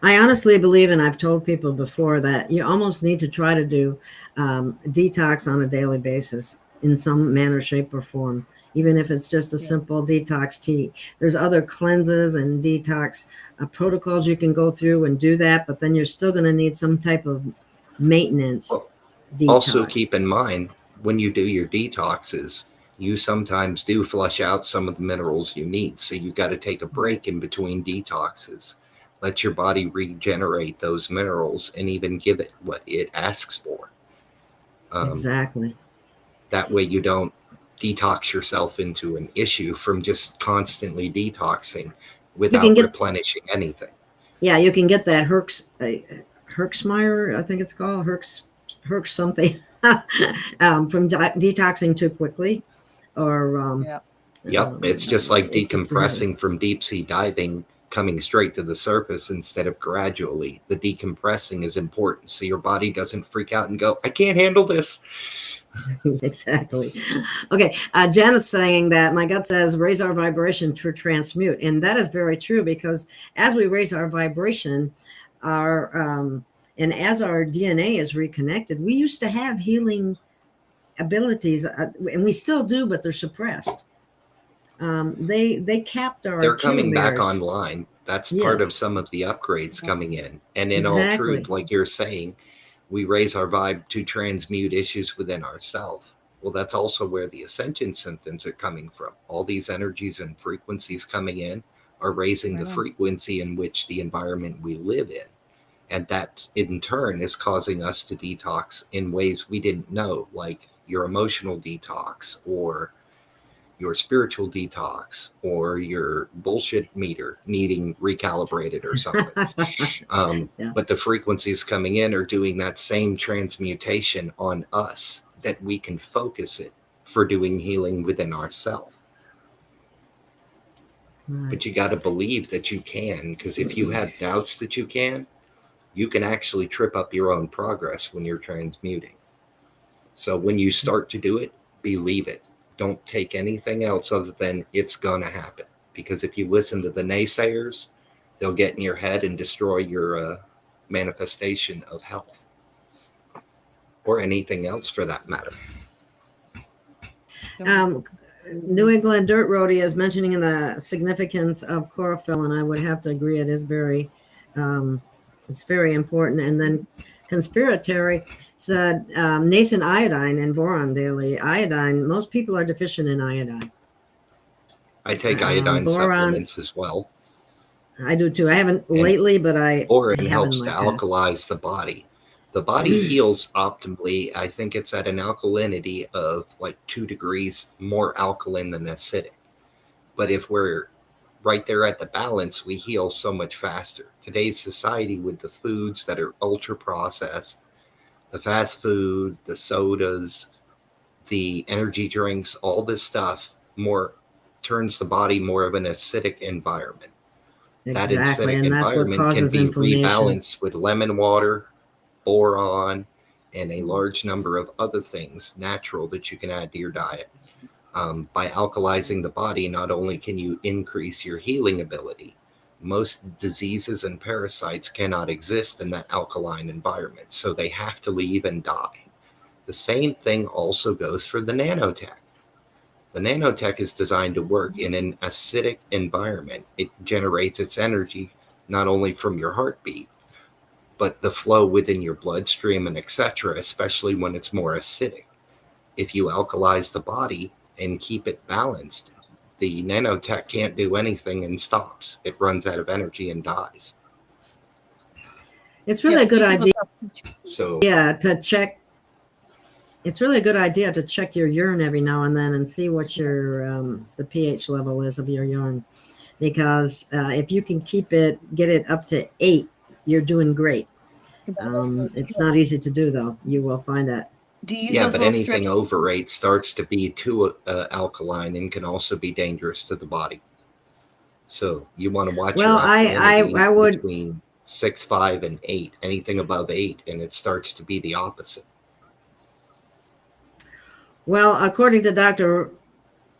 I honestly believe, and I've told people before, that you almost need to try to do detox on a daily basis in some manner, shape, or form, even if it's just a simple detox tea. There's other cleanses and detox protocols you can go through and do that, but then you're still going to need some type of maintenance detox. Also keep in mind, when you do your detoxes, you sometimes do flush out some of the minerals you need. So you got to take a break in between detoxes. Let your body regenerate those minerals and even give it what it asks for. Exactly. That way you don't detox yourself into an issue from just constantly detoxing without replenishing anything. Yeah, you can get that Herxmeyer, I think it's called, Herx something, from detoxing too quickly. Or it's just like decompressing from deep sea diving, coming straight to the surface instead of gradually. The decompressing is important so your body doesn't freak out and go, I can't handle this. Exactly. Okay. Janet's saying that my gut says raise our vibration to transmute. And that is very true, because as we raise our vibration, and as our DNA is reconnected, we used to have healing abilities, and we still do, but they're suppressed. They capped our They're coming back telomeres. online. That's part of some of the upgrades coming in. And in all Exactly. truth, like you're saying, we raise our vibe to transmute issues within ourselves. Well, that's also where the ascension symptoms are coming from. All these energies and frequencies coming in are raising the frequency in which the environment we live in. And that in turn is causing us to detox in ways we didn't know, like your emotional detox or your spiritual detox or your bullshit meter needing recalibrated or something. But the frequencies coming in are doing that same transmutation on us, that we can focus it for doing healing within ourselves. Right. But you got to believe that you can, because if you have doubts that you can actually trip up your own progress when you're transmuting. So when you start to do it, believe it. Don't take anything else other than it's going to happen. Because if you listen to the naysayers, they'll get in your head and destroy your manifestation of health. Or anything else for that matter. New England Dirt Roadie is mentioning the significance of chlorophyll, and I would have to agree it is very, it's very important. And then Conspiratory said nascent iodine and boron daily. Iodine, most people are deficient in iodine. I take iodine supplements as well. I do too. I haven't lately, but boron helps to alkalize the body. The body heals optimally. I think it's at an alkalinity of like 2 degrees more alkaline than acidic. But if we're right there at the balance, we heal so much faster. Today's society, with the foods that are ultra processed, the fast food, the sodas, the energy drinks, all this stuff more turns the body more of an acidic environment. Exactly. That acidic and environment can be rebalanced with lemon water, boron, and a large number of other things natural that you can add to your diet. By alkalizing the body, not only can you increase your healing ability, most diseases and parasites cannot exist in that alkaline environment, so they have to leave and die. The same thing also goes for the nanotech. The nanotech is designed to work in an acidic environment. It generates its energy not only from your heartbeat, but the flow within your bloodstream and etc., especially when it's more acidic. If you alkalize the body and keep it balanced, the nanotech can't do anything and stops. It runs out of energy and dies. It's really a good idea. So to check. It's really a good idea to check your urine every now and then and see what your the pH level is of your urine, because if you can get it up to 8, you're doing great. It's not easy to do, though. You will find that. But anything over 8 starts to be too alkaline and can also be dangerous to the body. So you want to watch your alkalinity I would between 6, 5, and 8. Anything above 8, and it starts to be the opposite. Well, according to Dr.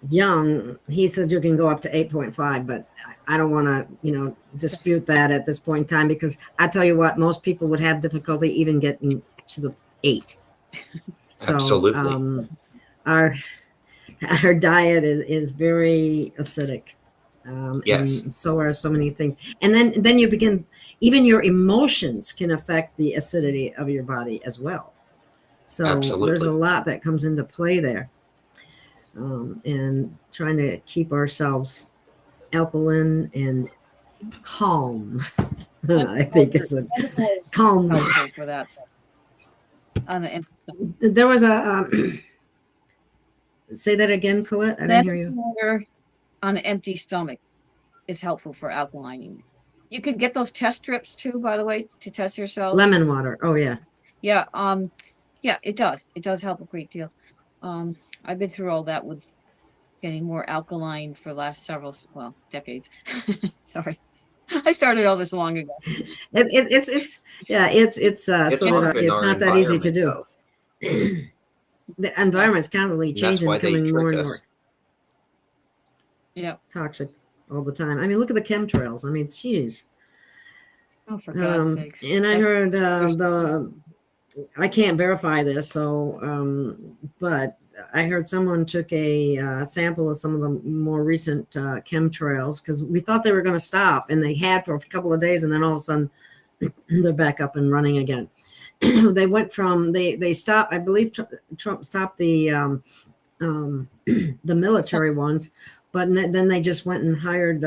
Young, he says you can go up to 8.5, but I don't want to, dispute that at this point in time, because I tell you what, most people would have difficulty even getting to the 8. So, absolutely. Our diet is very acidic. Yes. And so are so many things. And then you begin, even your emotions can affect the acidity of your body as well. So absolutely. There's a lot that comes into play there. And trying to keep ourselves alkaline and calm. I think it's a calm for that. There was a say that again, Colette. I didn't hear you. Water on an empty stomach is helpful for alkalining. You could get those test strips too, by the way, to test yourself. Lemon water. Oh yeah. Yeah. Yeah, it does. It does help a great deal. I've been through all that with getting more alkaline for the last decades. Sorry. I started all this long ago. It's not that easy to do. the environment's constantly And that's changing, why they becoming more trick and more us. Yeah. toxic all the time. I mean, look at the chemtrails. I mean, geez. Oh, for God's sakes. And I heard I can't verify this, so but I heard someone took a sample of some of the more recent chemtrails because we thought they were going to stop, and they had for a couple of days, and then all of a sudden they're back up and running again. They went from they stopped. I believe Trump stopped the military ones, but then they just went and hired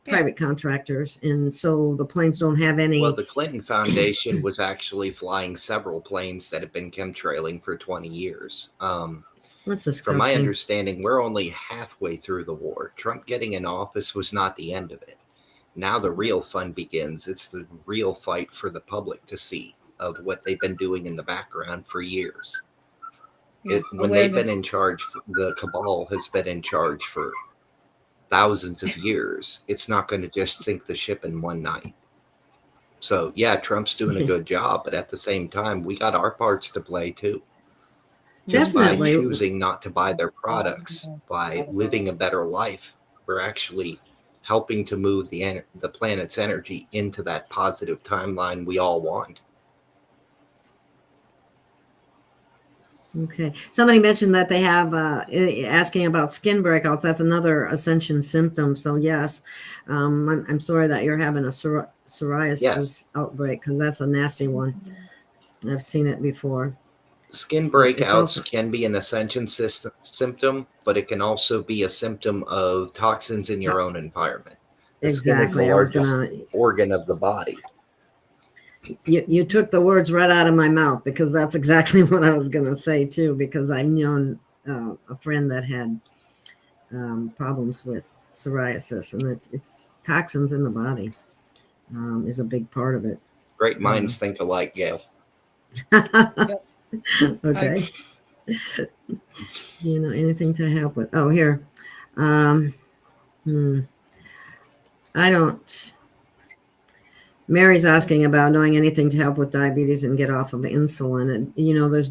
private contractors, and so the planes don't have any. Well, the Clinton Foundation was actually flying several planes that have been chemtrailing for 20 years. That's disgusting. From my understanding, we're only halfway through the war. Trump getting in office was not the end of it. Now the real fun begins. It's the real fight for the public to see of what they've been doing in the background for years. When they've been in charge, the cabal has been in charge for thousands of years. It's not going to just sink the ship in one night. So yeah, Trump's doing a good job, but at the same time, we got our parts to play too. Just Definitely. by choosing not to buy their products, by living a better life, we're actually helping to move the planet's energy into that positive timeline we all want. Okay. Somebody mentioned that they have asking about skin breakouts. That's another Ascension symptom. So yes, I'm sorry that you're having a psoriasis outbreak, because that's a nasty one. I've seen it before. Skin breakouts can be an Ascension symptom, but it can also be a symptom of toxins in your own environment. The skin is the largest organ of the body. You took the words right out of my mouth, because that's exactly what I was going to say too, because I've known a friend that had problems with psoriasis, and it's toxins in the body is a big part of it. Great minds think alike, Gail. Okay. Do you know anything to help with? Oh, here. I don't. Mary's asking about knowing anything to help with diabetes and get off of insulin. And, you know, there's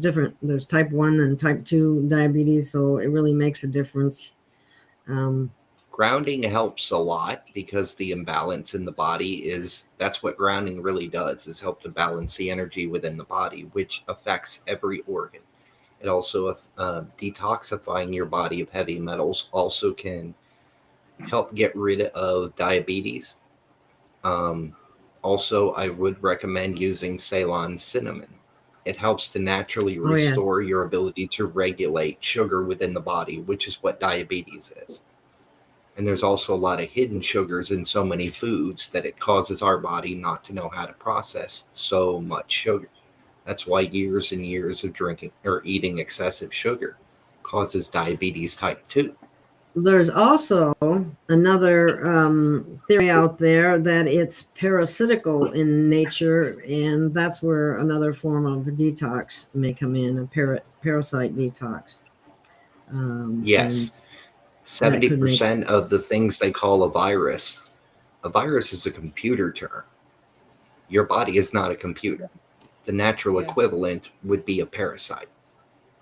type 1 and type 2 diabetes, so it really makes a difference. Grounding helps a lot, because the imbalance in the body that's what grounding really does, is help to balance the energy within the body, which affects every organ. It also detoxifying your body of heavy metals also can help get rid of diabetes. Also, I would recommend using Ceylon cinnamon. It helps to naturally restore your ability to regulate sugar within the body, which is what diabetes is. And there's also a lot of hidden sugars in so many foods that it causes our body not to know how to process so much sugar. That's why years and years of drinking or eating excessive sugar causes diabetes type 2. There's also another theory out there that it's parasitical in nature, and that's where another form of detox may come in, a parasite detox. Yes. 70% of the things they call a virus is a computer term. Your body is not a computer. The natural equivalent would be a parasite.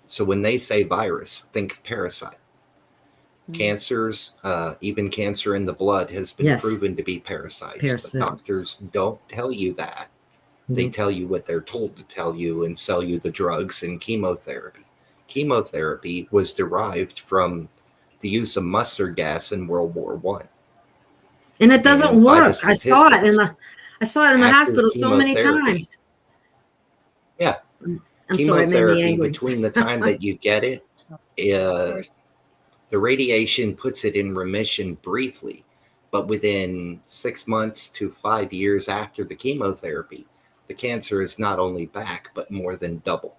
So when they say virus, think parasite. Cancers, even cancer in the blood, has been proven to be parasites. But doctors don't tell you that. They tell you what they're told to tell you and sell you the drugs and chemotherapy. Chemotherapy was derived from the use of mustard gas in World War I. And it doesn't work. I saw it in the hospital so many times. Yeah. Chemotherapy, between the time that you get it, the radiation puts it in remission briefly, but within 6 months to 5 years after the chemotherapy, the cancer is not only back, but more than double.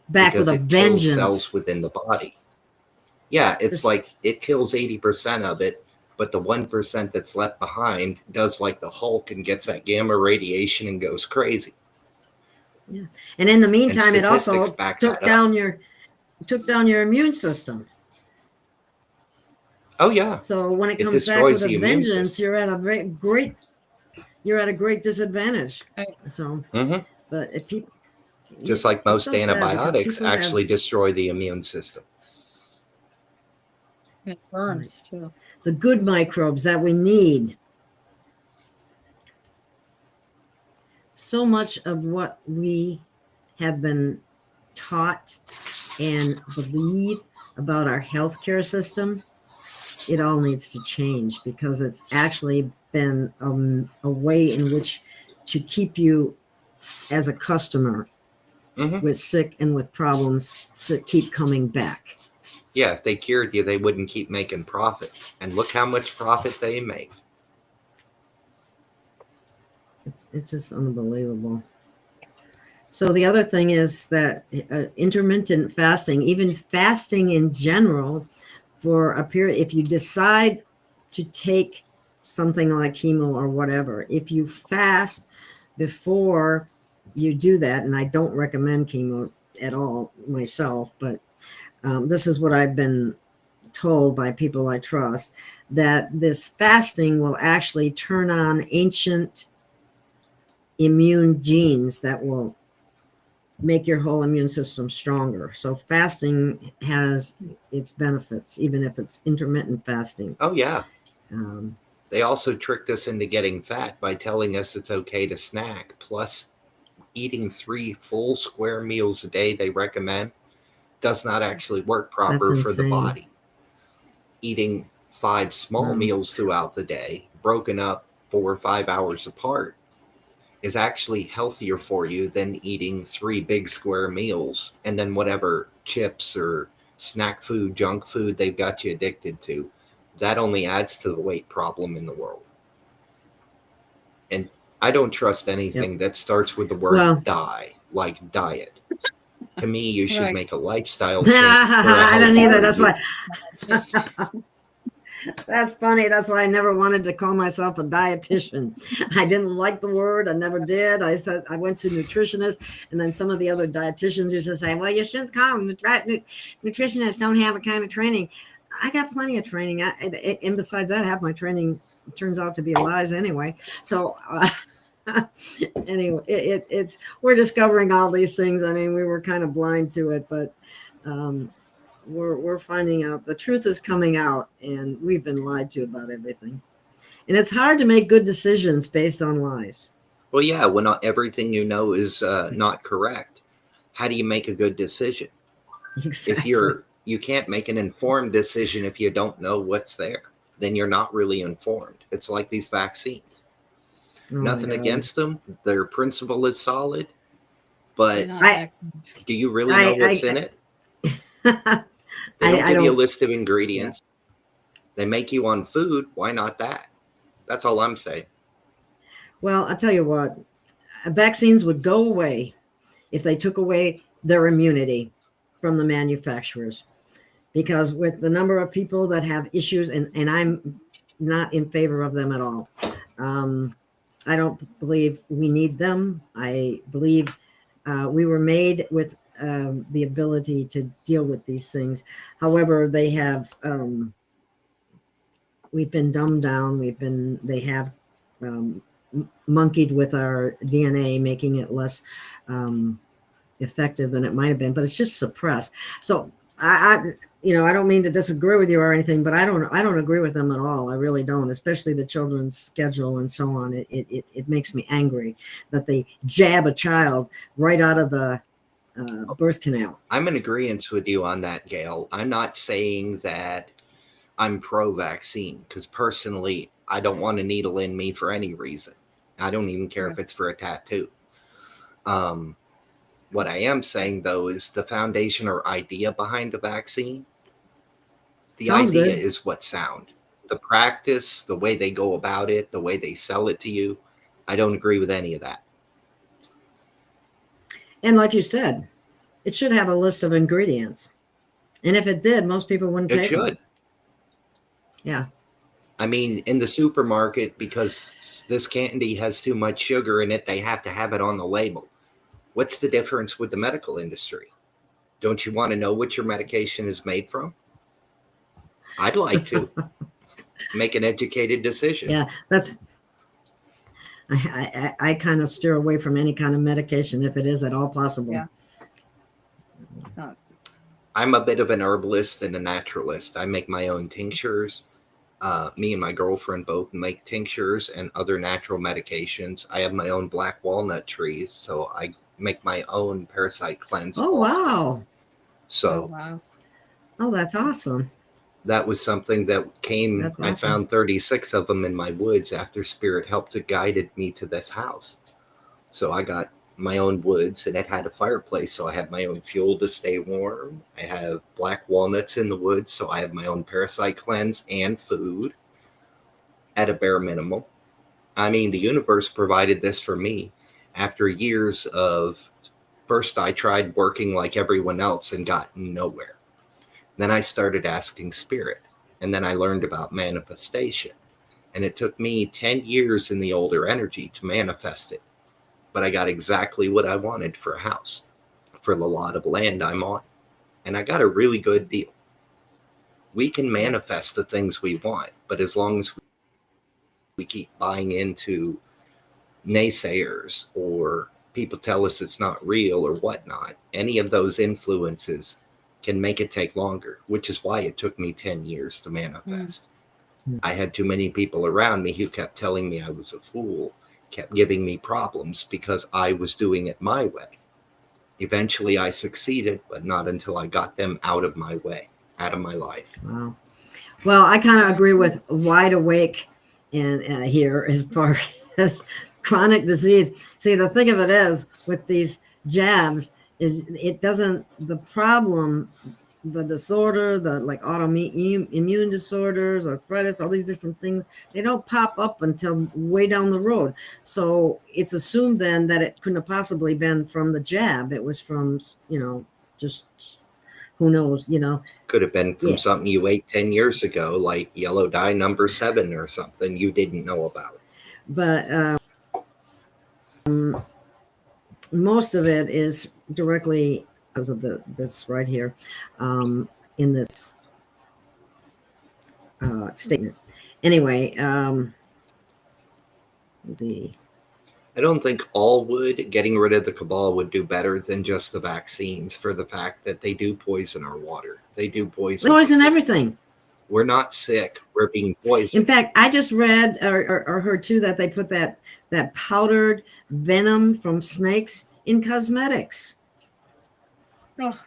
Back with a vengeance. Kills cells within the body. Yeah, it's like it kills 80% of it, but the 1% that's left behind does like the Hulk and gets that gamma radiation and goes crazy. Yeah, and in the meantime, it also took down your immune system. Oh yeah. So when it comes back with a vengeance, you're at a great disadvantage. So, but if Just like It's most so sad because antibiotics people have actually destroy the immune system. It burns too. the good microbes that we need. So much of what we have been taught and believe about our healthcare system, it all needs to change because it's actually been a way in which to keep you as a customer with sick and with problems to keep coming back. Yeah, if they cured you, they wouldn't keep making profit. And look how much profit they make. It's just unbelievable. So the other thing is that intermittent fasting, even fasting in general, for a period, if you decide to take something like chemo or whatever, if you fast before you do that, and I don't recommend chemo at all myself, but this is what I've been told by people I trust, that this fasting will actually turn on ancient immune genes that will make your whole immune system stronger. So fasting has its benefits, even if it's intermittent fasting. Oh, yeah. They also tricked us into getting fat by telling us it's okay to snack. Plus, eating 3 full square meals a day they recommend does not actually work proper for the body. Eating 5 small meals throughout the day, broken up 4 or 5 hours apart, is actually healthier for you than eating 3 big square meals and then whatever chips or snack food, junk food they've got you addicted to. That only adds to the weight problem in the world. And I don't trust anything that starts with the word die, like diet. To me, you should make a lifestyle change. I don't either. That's why. That's funny. That's why I never wanted to call myself a dietitian. I didn't like the word. I never did. I said I went to nutritionists, and then some of the other dietitians used to say, "Well, you shouldn't call them nutritionists. Don't have a kind of training." I got plenty of training, and besides that, half my training turns out to be lies anyway. So. Anyway, it's we're discovering all these things. I mean, we were kind of blind to it, but we're finding out the truth is coming out, and we've been lied to about everything. And it's hard to make good decisions based on lies. Well, yeah, when not everything you know is not correct, how do you make a good decision? Exactly. If you can't make an informed decision if you don't know what's there, then you're not really informed. It's like these vaccines. Nothing against them. Their principle is solid. But do you really know what's in it? They don't give you a list of ingredients. They make you on food. Why not that? That's all I'm saying. Well, I'll tell you what. Vaccines would go away if they took away their immunity from the manufacturers. Because with the number of people that have issues, and I'm not in favor of them at all. I don't believe we need them. I believe we were made with the ability to deal with these things. However, they have, we've been dumbed down. They have monkeyed with our DNA, making it less effective than it might have been, but it's just suppressed. So I don't mean to disagree with you or anything, but I don't agree with them at all. I really don't, especially the children's schedule and so on. It makes me angry that they jab a child right out of the birth canal. I'm in agreement with you on that, Gail. I'm not saying that I'm pro-vaccine because personally, I don't want a needle in me for any reason. I don't even care if it's for a tattoo. What I am saying, though, is the foundation or idea behind a vaccine. The idea is what's sound. The practice, the way they go about it, the way they sell it to you, I don't agree with any of that. And like you said, it should have a list of ingredients. And if it did, most people wouldn't take it. It should. Yeah. I mean, in the supermarket, because this candy has too much sugar in it, they have to have it on the label. What's the difference with the medical industry? Don't you want to know what your medication is made from? I'd like to make an educated decision. Yeah, I kind of steer away from any kind of medication if it is at all possible. Yeah. No. I'm a bit of an herbalist and a naturalist. I make my own tinctures. Me and my girlfriend both make tinctures and other natural medications. I have my own black walnut trees, so I make my own parasite cleanse. Oh, wow. So Oh, wow. Oh, that's awesome. that was something that came, That's I awesome. found 36 of them in my woods after Spirit helped it guided me to this house. So I got my own woods, and it had a fireplace, so I had my own fuel to stay warm. I have black walnuts in the woods, so I have my own parasite cleanse and food at a bare minimum. I mean, the universe provided this for me after years of, first I tried working like everyone else and got nowhere. Then I started asking Spirit, and then I learned about manifestation. And it took me 10 years in the older energy to manifest it. But I got exactly what I wanted for a house, for the lot of land I'm on. And I got a really good deal. We can manifest the things we want, but as long as we keep buying into naysayers or people tell us it's not real or whatnot, any of those influences can make it take longer, which is why it took me 10 years to manifest. I had too many people around me who kept telling me I was a fool, kept giving me problems because I was doing it my way. Eventually I succeeded, but not until I got them out of my way, out of my life. Wow. Well, I kind of agree with Wide Awake in here as far as chronic disease. See, the thing of it is with these jabs is it doesn't, the problem, the disorder, the like autoimmune disorders, arthritis, all these different things, they don't pop up until way down the road. So it's assumed then that it couldn't have possibly been from the jab. It was from, just who knows, Could have been from Yeah. something you ate 10 years ago, like yellow dye number 7 or something you didn't know about. But most of it is directly because of this right here in this statement. Anyway, I don't think all would. Getting rid of the cabal would do better than just the vaccines, for the fact that they do poison our water. They do poison everything. We're not sick. We're being poisoned. In fact, I just read or heard too that they put that powdered venom from snakes in cosmetics. Oh.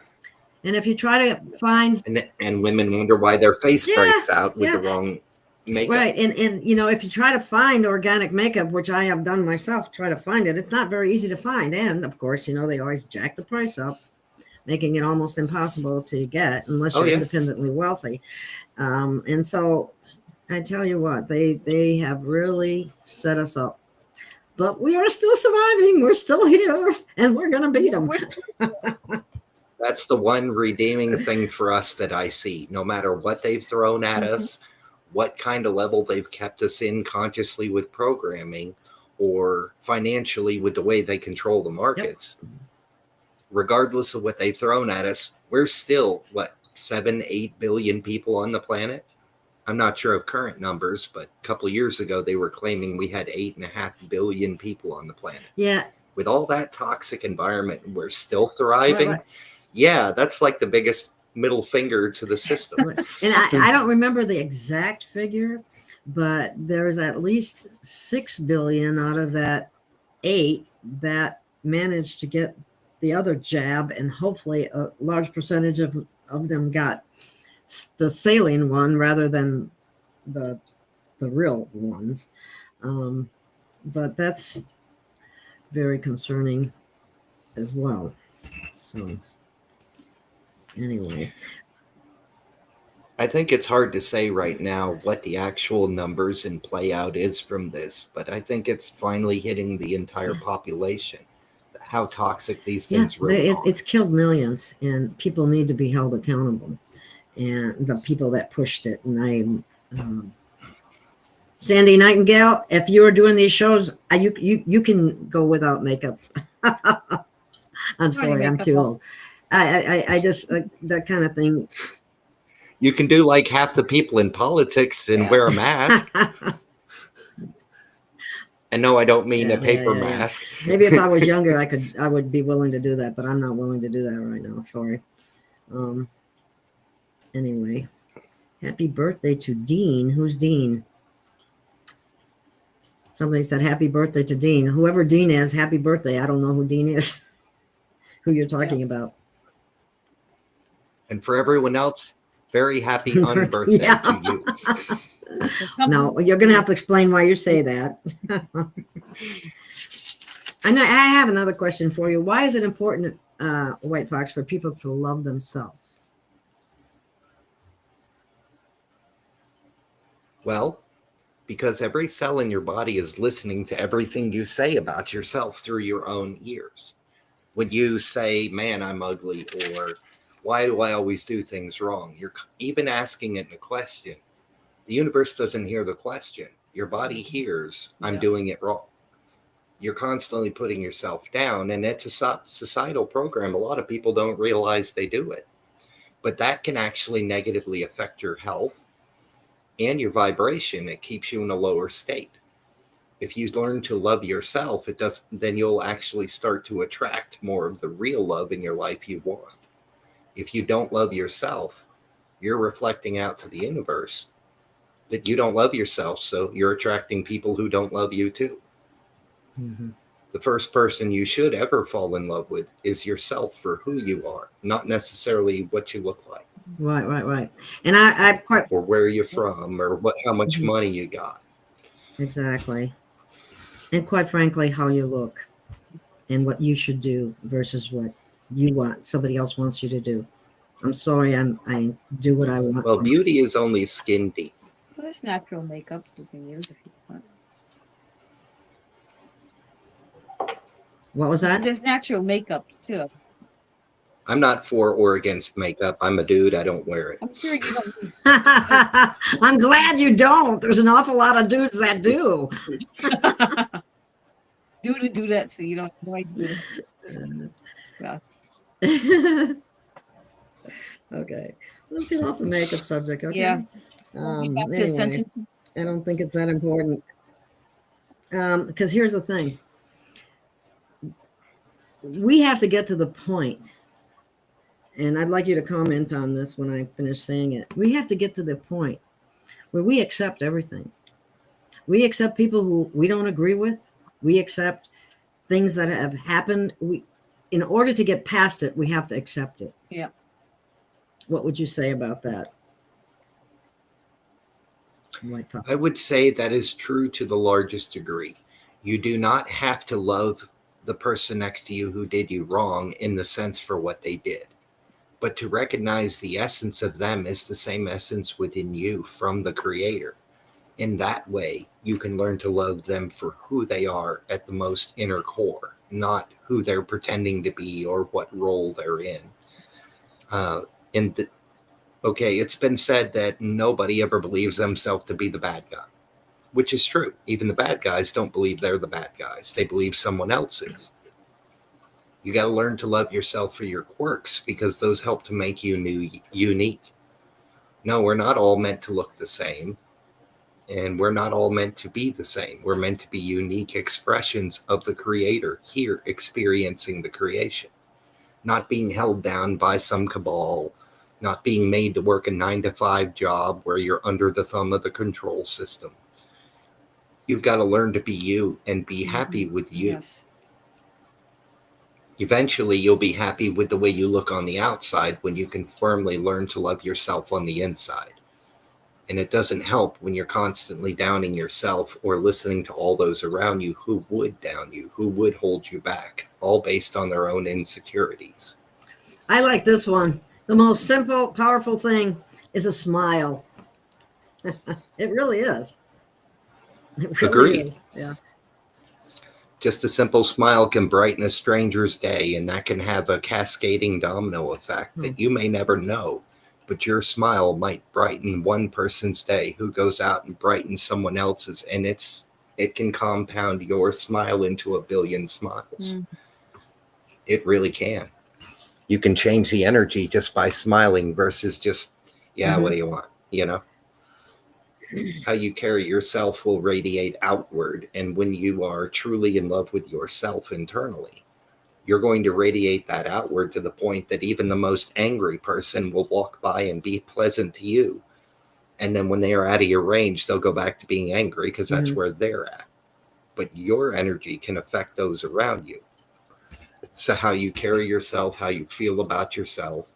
And if you try to find and women wonder why their face breaks out with the wrong makeup. Right. And if you try to find organic makeup, which I have done myself, try to find it, it's not very easy to find. And of course, they always jack the price up, making it almost impossible to get unless you're independently wealthy. And so I tell you what, they have really set us up. But we are still surviving. We're still here, and we're going to beat them. That's the one redeeming thing for us that I see. No matter what they've thrown at us, what kind of level they've kept us in consciously with programming or financially with the way they control the markets, regardless of what they've thrown at us, we're still, 7-8 billion people on the planet? I'm not sure of current numbers, but a couple of years ago, they were claiming we had 8.5 billion people on the planet. Yeah. With all that toxic environment, we're still thriving. Right. Yeah, that's like the biggest middle finger to the system. And I don't remember the exact figure, but there's at least 6 billion out of that 8 that managed to get the other jab, and hopefully a large percentage of them got the saline one rather than the real ones. But that's very concerning as well. So anyway, I think it's hard to say right now what the actual numbers and play out is from this, but I think it's finally hitting the entire population, how toxic these things really are. It's killed millions, and people need to be held accountable. And the people that pushed it. And Sandy Nightingale, if you are doing these shows, you can go without makeup. I'm sorry, I'm too old. I just that kind of thing. You can do like half the people in politics and wear a mask. And no, I don't mean a Yeah, paper yeah. mask. Maybe if I was younger, I would be willing to do that, but I'm not willing to do that right now. Sorry. Anyway, happy birthday to Dean. Who's Dean? Somebody said happy birthday to Dean. Whoever Dean is, happy birthday. I don't know who Dean is, who you're talking about. And for everyone else, very happy unbirthday Yeah. to you. No, you're going to have to explain why you say that. And I have another question for you. Why is it important, White Fox, for people to love themselves? Well, because every cell in your body is listening to everything you say about yourself through your own ears. When you say, man, I'm ugly, or why do I always do things wrong? You're even asking it in a question. The universe doesn't hear the question. Your body hears, I'm doing it wrong. You're constantly putting yourself down, and it's a societal program. A lot of people don't realize they do it. But that can actually negatively affect your health and your vibration. It keeps you in a lower state. If you learn to love yourself, then you'll actually start to attract more of the real love in your life you want. If you don't love yourself, you're reflecting out to the universe that you don't love yourself, so you're attracting people who don't love you too. Mm-hmm. The first person you should ever fall in love with is yourself for who you are, not necessarily what you look like. Right. And I quite, or where you're from, or how much money you got. Exactly. And quite frankly, how you look and what you should do versus what you want, somebody else wants you to do. I'm sorry, I do what I want. Well, beauty is only skin deep. Well, there's natural makeup you can use if you want. What was that? There's natural makeup too. I'm not for or against makeup. I'm a dude. I don't wear it. I'm sure you don't. I'm glad you don't. There's an awful lot of dudes that do. do that so you don't know I do. Yeah. Okay. Let's get off the makeup subject, okay? Yeah. Anyway, I don't think it's that important. Because here's the thing. We have to get to the point, and I'd like you to comment on this when I finish saying it. We have to get to the point where we accept everything. We accept people who we don't agree with. We accept things that have happened. In order to get past it, we have to accept it. Yeah. What would you say about that? I would say that is true to the largest degree. You do not have to love the person next to you who did you wrong in the sense for what they did, but to recognize the essence of them is the same essence within you from the Creator. In that way, you can learn to love them for who they are at the most inner core, not who they're pretending to be or what role they're in. Okay, it's been said that nobody ever believes themselves to be the bad guy, which is true. Even the bad guys don't believe they're the bad guys. They believe someone else is. You got to learn to love yourself for your quirks because those help to make you unique. No, we're not all meant to look the same, and we're not all meant to be the same. We're meant to be unique expressions of the Creator here experiencing the creation, not being held down by some cabal, not being made to work a 9-to-5 job where you're under the thumb of the control system. You've got to learn to be you and be happy with you. Yes. Eventually, you'll be happy with the way you look on the outside when you can firmly learn to love yourself on the inside. And it doesn't help when you're constantly downing yourself or listening to all those around you who would down you, who would hold you back, all based on their own insecurities. I like this one. The most simple, powerful thing is a smile. It really is. It really Agreed. is. Yeah. Just a simple smile can brighten a stranger's day, and that can have a cascading domino effect that you may never know. But your smile might brighten one person's day who goes out and brightens someone else's, and it can compound your smile into a billion smiles. It really can. You can change the energy just by smiling versus just, what do you want? How you carry yourself will radiate outward. And when you are truly in love with yourself internally, you're going to radiate that outward to the point that even the most angry person will walk by and be pleasant to you. And then when they are out of your range, they'll go back to being angry because that's where they're at. But your energy can affect those around you. So how you carry yourself, how you feel about yourself,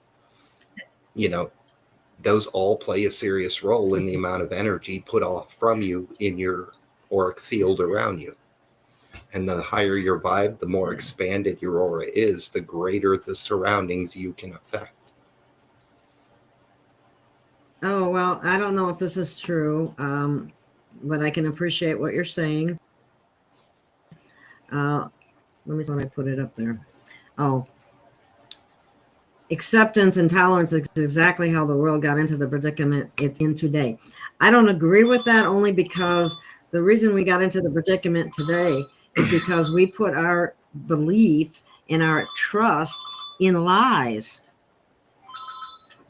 those all play a serious role in the amount of energy put off from you in your auric field around you. And the higher your vibe, the more expanded your aura is, the greater the surroundings you can affect. Oh, well, I don't know if this is true, but I can appreciate what you're saying. Let me see when I put it up there. Oh, acceptance and tolerance is exactly how the world got into the predicament it's in today. I don't agree with that, only because the reason we got into the predicament today is because we put our belief and our trust in lies.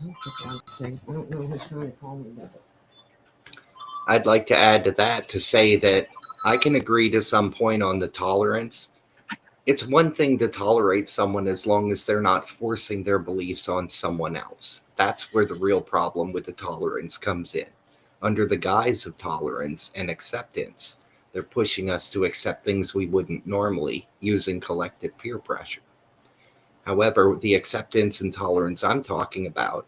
Oh, for God's sakes, I don't know who's trying to call me that. I'd like to add to that to say that I can agree to some point on the tolerance. It's one thing to tolerate someone as long as they're not forcing their beliefs on someone else. That's where the real problem with the tolerance comes in. Under the guise of tolerance and acceptance, they're pushing us to accept things we wouldn't normally, using collective peer pressure. However, the acceptance and tolerance I'm talking about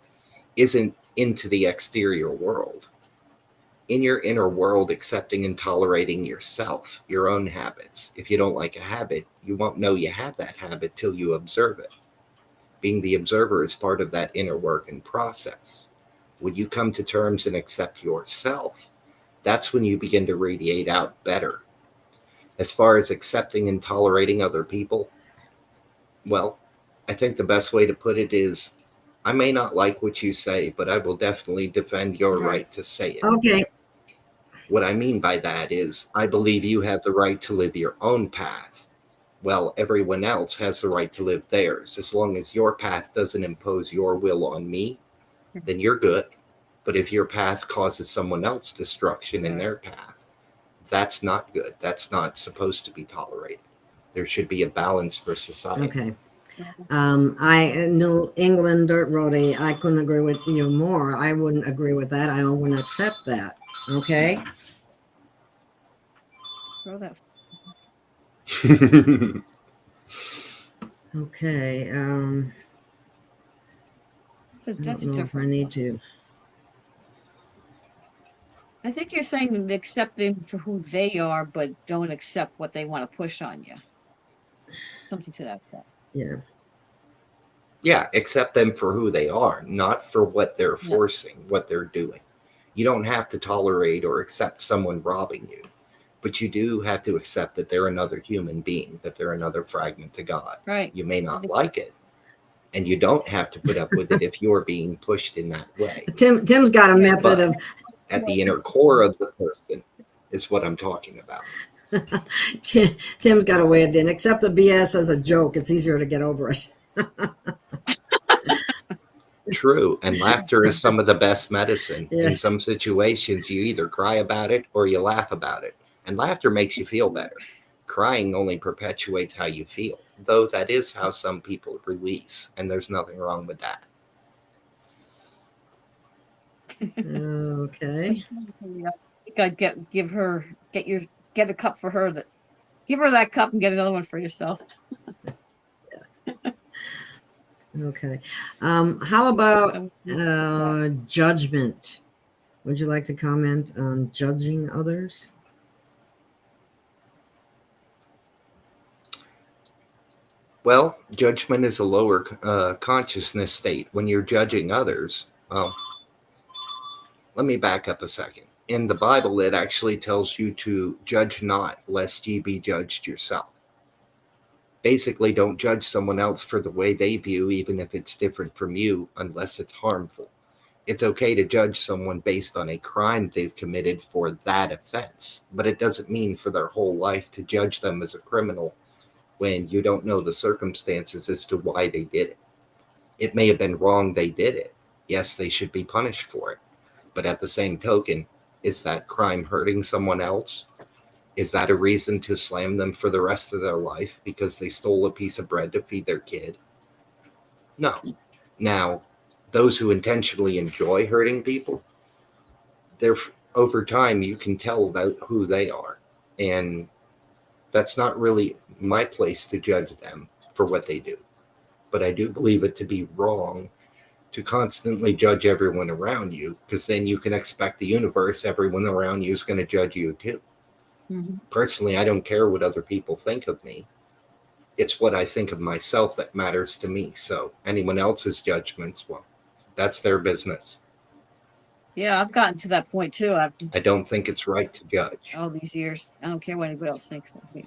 isn't into the exterior world. In your inner world, accepting and tolerating yourself, your own habits. If you don't like a habit, you won't know you have that habit till you observe it. Being the observer is part of that inner work and process. When you come to terms and accept yourself, that's when you begin to radiate out better. As far as accepting and tolerating other people, well, I think the best way to put it is, I may not like what you say, but I will definitely defend your right to say it. Okay. What I mean by that is, I believe you have the right to live your own path. Well, everyone else has the right to live theirs. As long as your path doesn't impose your will on me, then you're good. But if your path causes someone else destruction in their path, that's not good. That's not supposed to be tolerated. There should be a balance for society. Okay. New England Dirt Roadie, I couldn't agree with you more. I wouldn't agree with that. I wouldn't accept that. Okay. Throw that. Okay. I That's don't know if I need to. I think you're saying accept them for who they are, but don't accept what they want to push on you. Something to that effect. Yeah. Yeah, accept them for who they are, not for what they're forcing, what they're doing. You don't have to tolerate or accept someone robbing you, but you do have to accept that they're another human being, that they're another fragment to God. Right. You may not like it, and you don't have to put up with it if you're being pushed in that way. Tim's got a method But of at the inner core of the person is what I'm talking about. Tim's got a way of doing. Accept the BS as a joke. It's easier to get over it. True. And laughter is some of the best medicine. Yeah. In some situations, you either cry about it or you laugh about it. And laughter makes you feel better. Crying only perpetuates how you feel, though that is how some people release. And there's nothing wrong with that. Okay. Get a cup for her. Give her that cup and get another one for yourself. Okay. How about judgment? Would you like to comment on judging others? Well, judgment is a lower consciousness state. When you're judging others, let me back up a second. In the Bible, it actually tells you to judge not, lest ye be judged yourself. Basically, don't judge someone else for the way they view, even if it's different from you, unless it's harmful. It's okay to judge someone based on a crime they've committed for that offense, but it doesn't mean for their whole life to judge them as a criminal when you don't know the circumstances as to why they did it. It may have been wrong they did it. Yes, they should be punished for it. But at the same token, Is that crime hurting someone else? Is that a reason to slam them for the rest of their life because they stole a piece of bread to feed their kid? No. Now, those who intentionally enjoy hurting people, they're over time you can tell who they are. And that's not really my place to judge them for what they do. But I do believe it to be wrong to constantly judge everyone around you, because then you can expect the universe, everyone around you is going to judge you too. Mm-hmm. Personally, I don't care what other people think of me. It's what I think of myself that matters to me. So anyone else's judgments, well, that's their business. Yeah, I've gotten to that point too. I don't think it's right to judge. All these years, I don't care what anybody else thinks of me.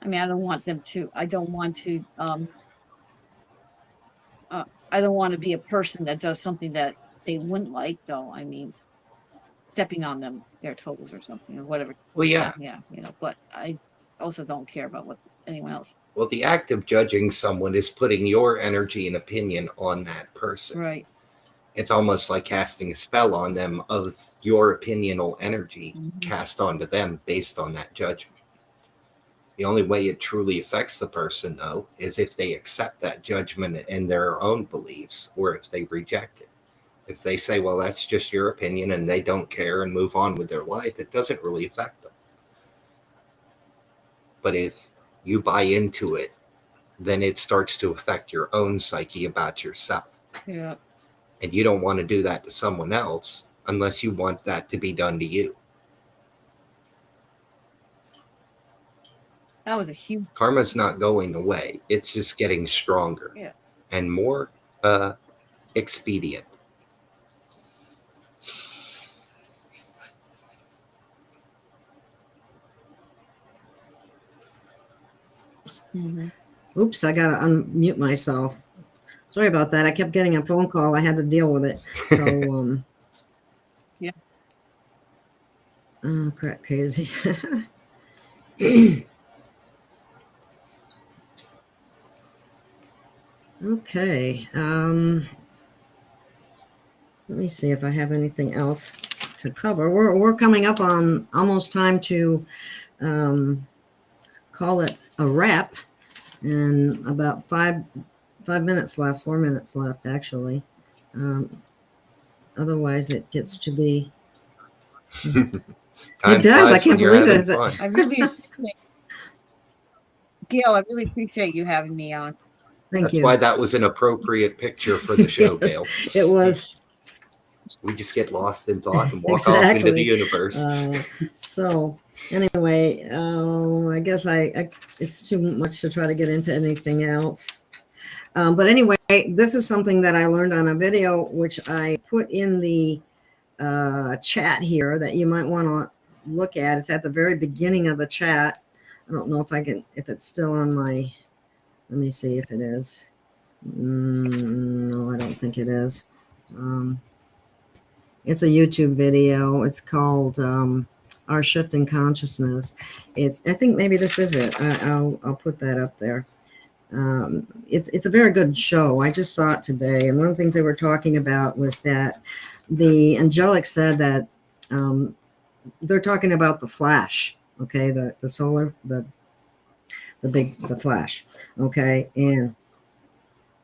I mean, I don't want them to. I don't want to. I don't want to be a person that does something that they wouldn't like, though. I mean, stepping on their toes or something or whatever. Well, yeah. Yeah, but I also don't care about what anyone else. Well, the act of judging someone is putting your energy and opinion on that person. Right. It's almost like casting a spell on them of your opinional energy cast onto them based on that judgment. The only way it truly affects the person, though, is if they accept that judgment in their own beliefs, or if they reject it. If they say, well, that's just your opinion, and they don't care and move on with their life, it doesn't really affect them. But if you buy into it, then it starts to affect your own psyche about yourself. Yeah. And you don't want to do that to someone else unless you want that to be done to you. That was a huge... Karma's not going away. It's just getting stronger and more expedient. Oops, I got to unmute myself. Sorry about that. I kept getting a phone call. I had to deal with it. So, yeah. Oh, crap, crazy. Okay. Let me see if I have anything else to cover. We're coming up on almost time to call it a wrap, and about 5 minutes left, 4 minutes left, actually. Otherwise, it gets to be. It does. I can't believe it. I really, Gail, I really appreciate you having me on. Thank you. That's why that was an appropriate picture for the show, Yes, Gail. It was. We just get lost in thought and walk off into the universe. So anyway, I guess it's too much to try to get into anything else. But anyway, this is something that I learned on a video, which I put in the chat here that you might want to look at. It's at the very beginning of the chat. I don't know if it's still on my, let me see if it is. No, I don't think it is. It's a YouTube video. It's called Our Shift in Consciousness. I think maybe this is it. I'll put that up there. It's a very good show. I just saw it today. And one of the things they were talking about was that the angelic said that they're talking about the flash, okay, the solar, the flash, okay, and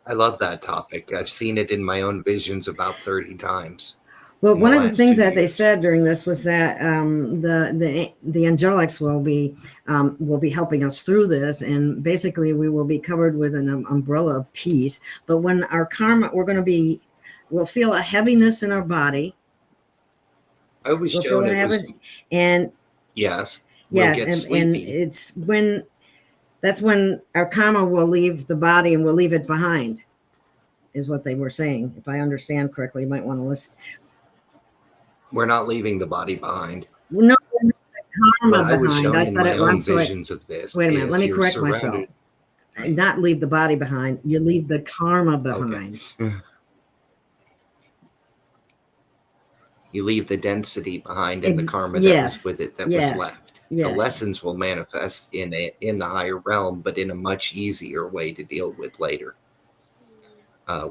I love that topic. I've seen it in my own visions about 30 times. Well, one of the things that they said during this was that the angelics will be helping us through this, and basically we will be covered with an umbrella of peace. But when our karma, we'll feel a heaviness in our body. I was shown it was, and yes, and that's when our karma will leave the body and we'll leave it behind, is what they were saying. If I understand correctly, you might want to listen. We're not leaving the body behind. No, the karma behind. I said it once. Visions of this. Wait a minute. Let me correct myself. Not leave the body behind. You leave the karma behind. Okay. You leave the density behind and the karma that was with it that was left. The lessons will manifest in the higher realm, but in a much easier way to deal with later.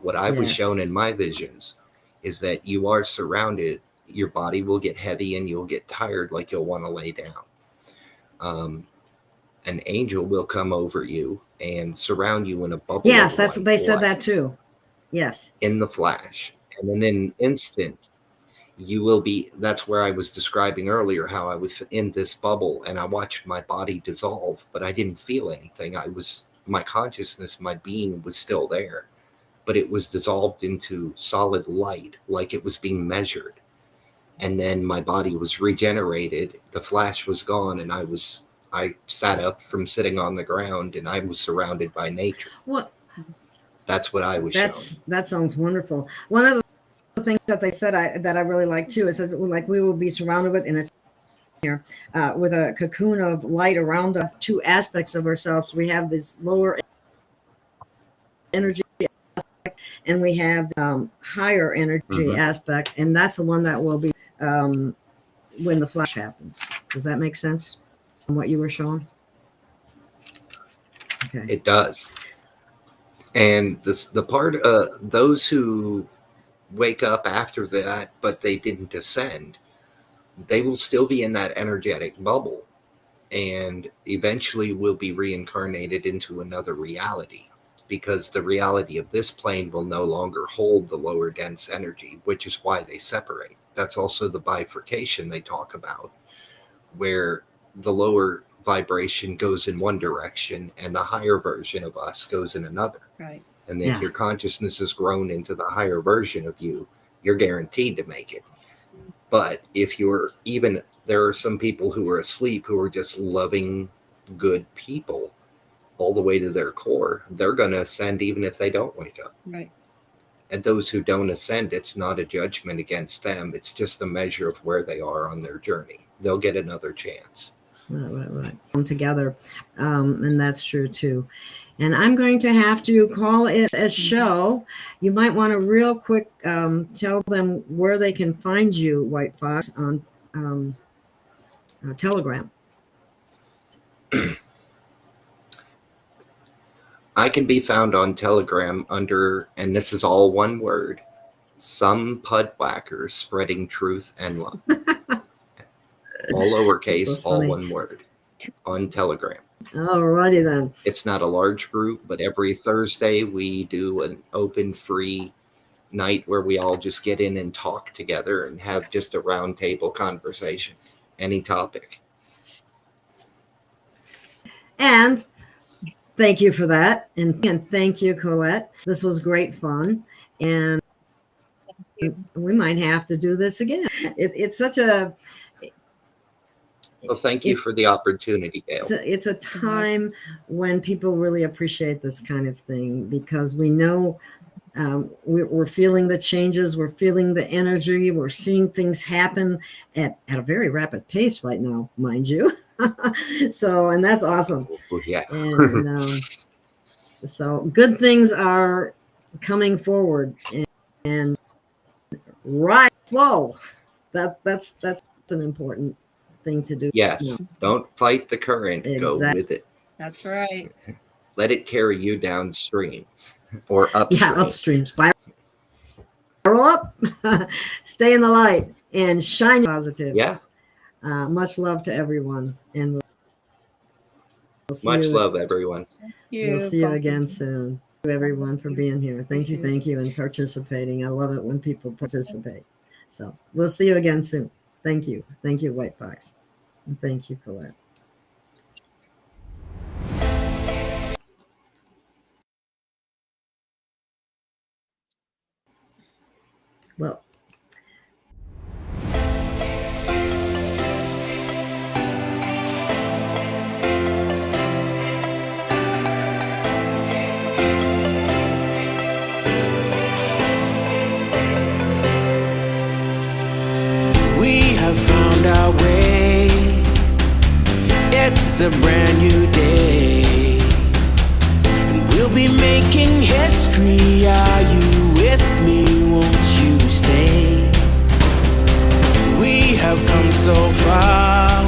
What I was shown in my visions is that you are surrounded your body will get heavy and you'll get tired, like you'll want to lay down. An angel will come over you and surround you in a bubble. Yes, that's they said that too. Yes. In the flash. And in an instant, you will be, that's where I was describing earlier how I was in this bubble and I watched my body dissolve, but I didn't feel anything. My consciousness, my being was still there, but it was dissolved into solid light, like it was being measured. And then my body was regenerated. The flash was gone and I sat up from sitting on the ground and I was surrounded by nature. What? That's what I was shown. That sounds wonderful. One of the things that they said that I really like too is like we will be surrounded with in a here with a cocoon of light around us. Two aspects of ourselves. We have this lower energy aspect and we have higher energy aspect, and that's the one that will be when the flash happens. Does that make sense from what you were showing? Okay. It does. And the part those who wake up after that, but they didn't ascend, they will still be in that energetic bubble and eventually will be reincarnated into another reality, because the reality of this plane will no longer hold the lower dense energy, which is why they separate. That's also the bifurcation they talk about, where the lower vibration goes in one direction and the higher version of us goes in another. Right. And if your consciousness has grown into the higher version of you, you're guaranteed to make it. But if there are some people who are asleep who are just loving, good people all the way to their core, they're going to ascend even if they don't wake up. Right. And those who don't ascend, it's not a judgment against them. It's just a measure of where they are on their journey. They'll get another chance. Right. Come together. And that's true too. And I'm going to have to call it a show. You might want to real quick tell them where they can find you, White Fox, on Telegram. I can be found on Telegram under, and this is all one word, Some Pudwhackers Spreading Truth and Love. All lowercase, So all one word, on Telegram. Alrighty then. It's not a large group, but every Thursday we do an open, free night where we all just get in and talk together and have just a round table conversation, any topic. And thank you for that. And thank you, Colette. This was great fun. And we might have to do this again. It's such a... Well, thank you for the opportunity, Gail. It's a time when people really appreciate this kind of thing, because we know we're feeling the changes, we're feeling the energy, we're seeing things happen at a very rapid pace right now, mind you. So, and that's awesome. Yeah. And so good things are coming forward, and right flow. That's an important thing to do. Yes. Don't fight the current. Exactly. Go with it. That's right. Let it carry you downstream or upstream. Yeah, upstream. Spiral up. Stay in the light and shine positive. Yeah. Much love to everyone. And we'll see Much love, everyone. We'll see you again soon. Thank you, everyone, for being here. Thank you, and participating. I love it when people participate. So we'll see you again soon. Thank you. Thank you, White Fox. And thank you, Colette. Well, We have found our way. It's a brand new day, and we'll be making history. Are you with me? Won't you stay? We have come so far.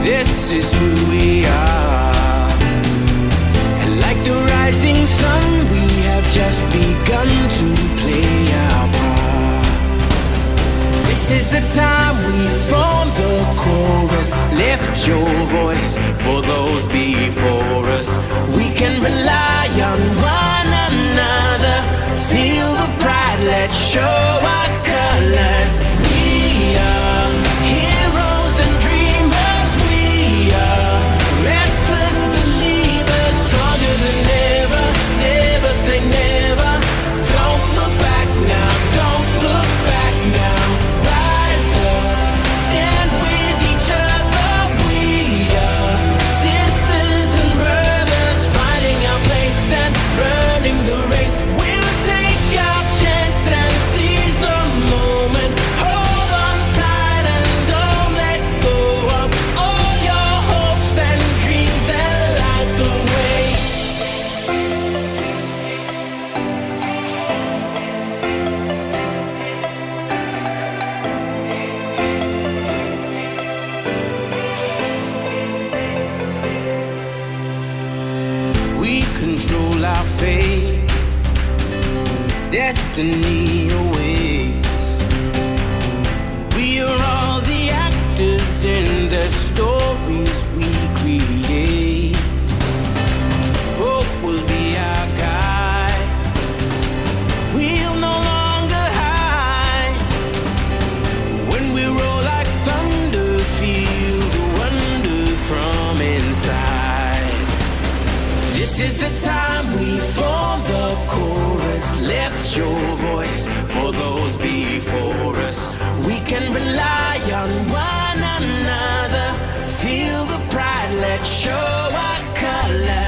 This is who we are. And like the rising sun, we have just begun to play our part. This is the time we form the chorus. Lift your voice for those before us. We can rely on one another. Feel the pride, let's show our colors. We are heroes and dreamers. We are restless believers, stronger than ever. Never say never. Don't look back now, don't look back now. Rise up, stand with each other. We are sisters and brothers, finding our place and running the race. We'll take our chance and seize the moment. Hold on tight and don't let go of all your hopes and dreams that light the way. We control our fate. Destiny awaits. We are all the actors in the stories we create. Hope will be our guide. We'll no longer hide. When we roll like thunder, feel the wonder from inside. This is the time we form the chorus. Lift your voice for those before us. We can rely on one another. Feel the pride, let's show our colors.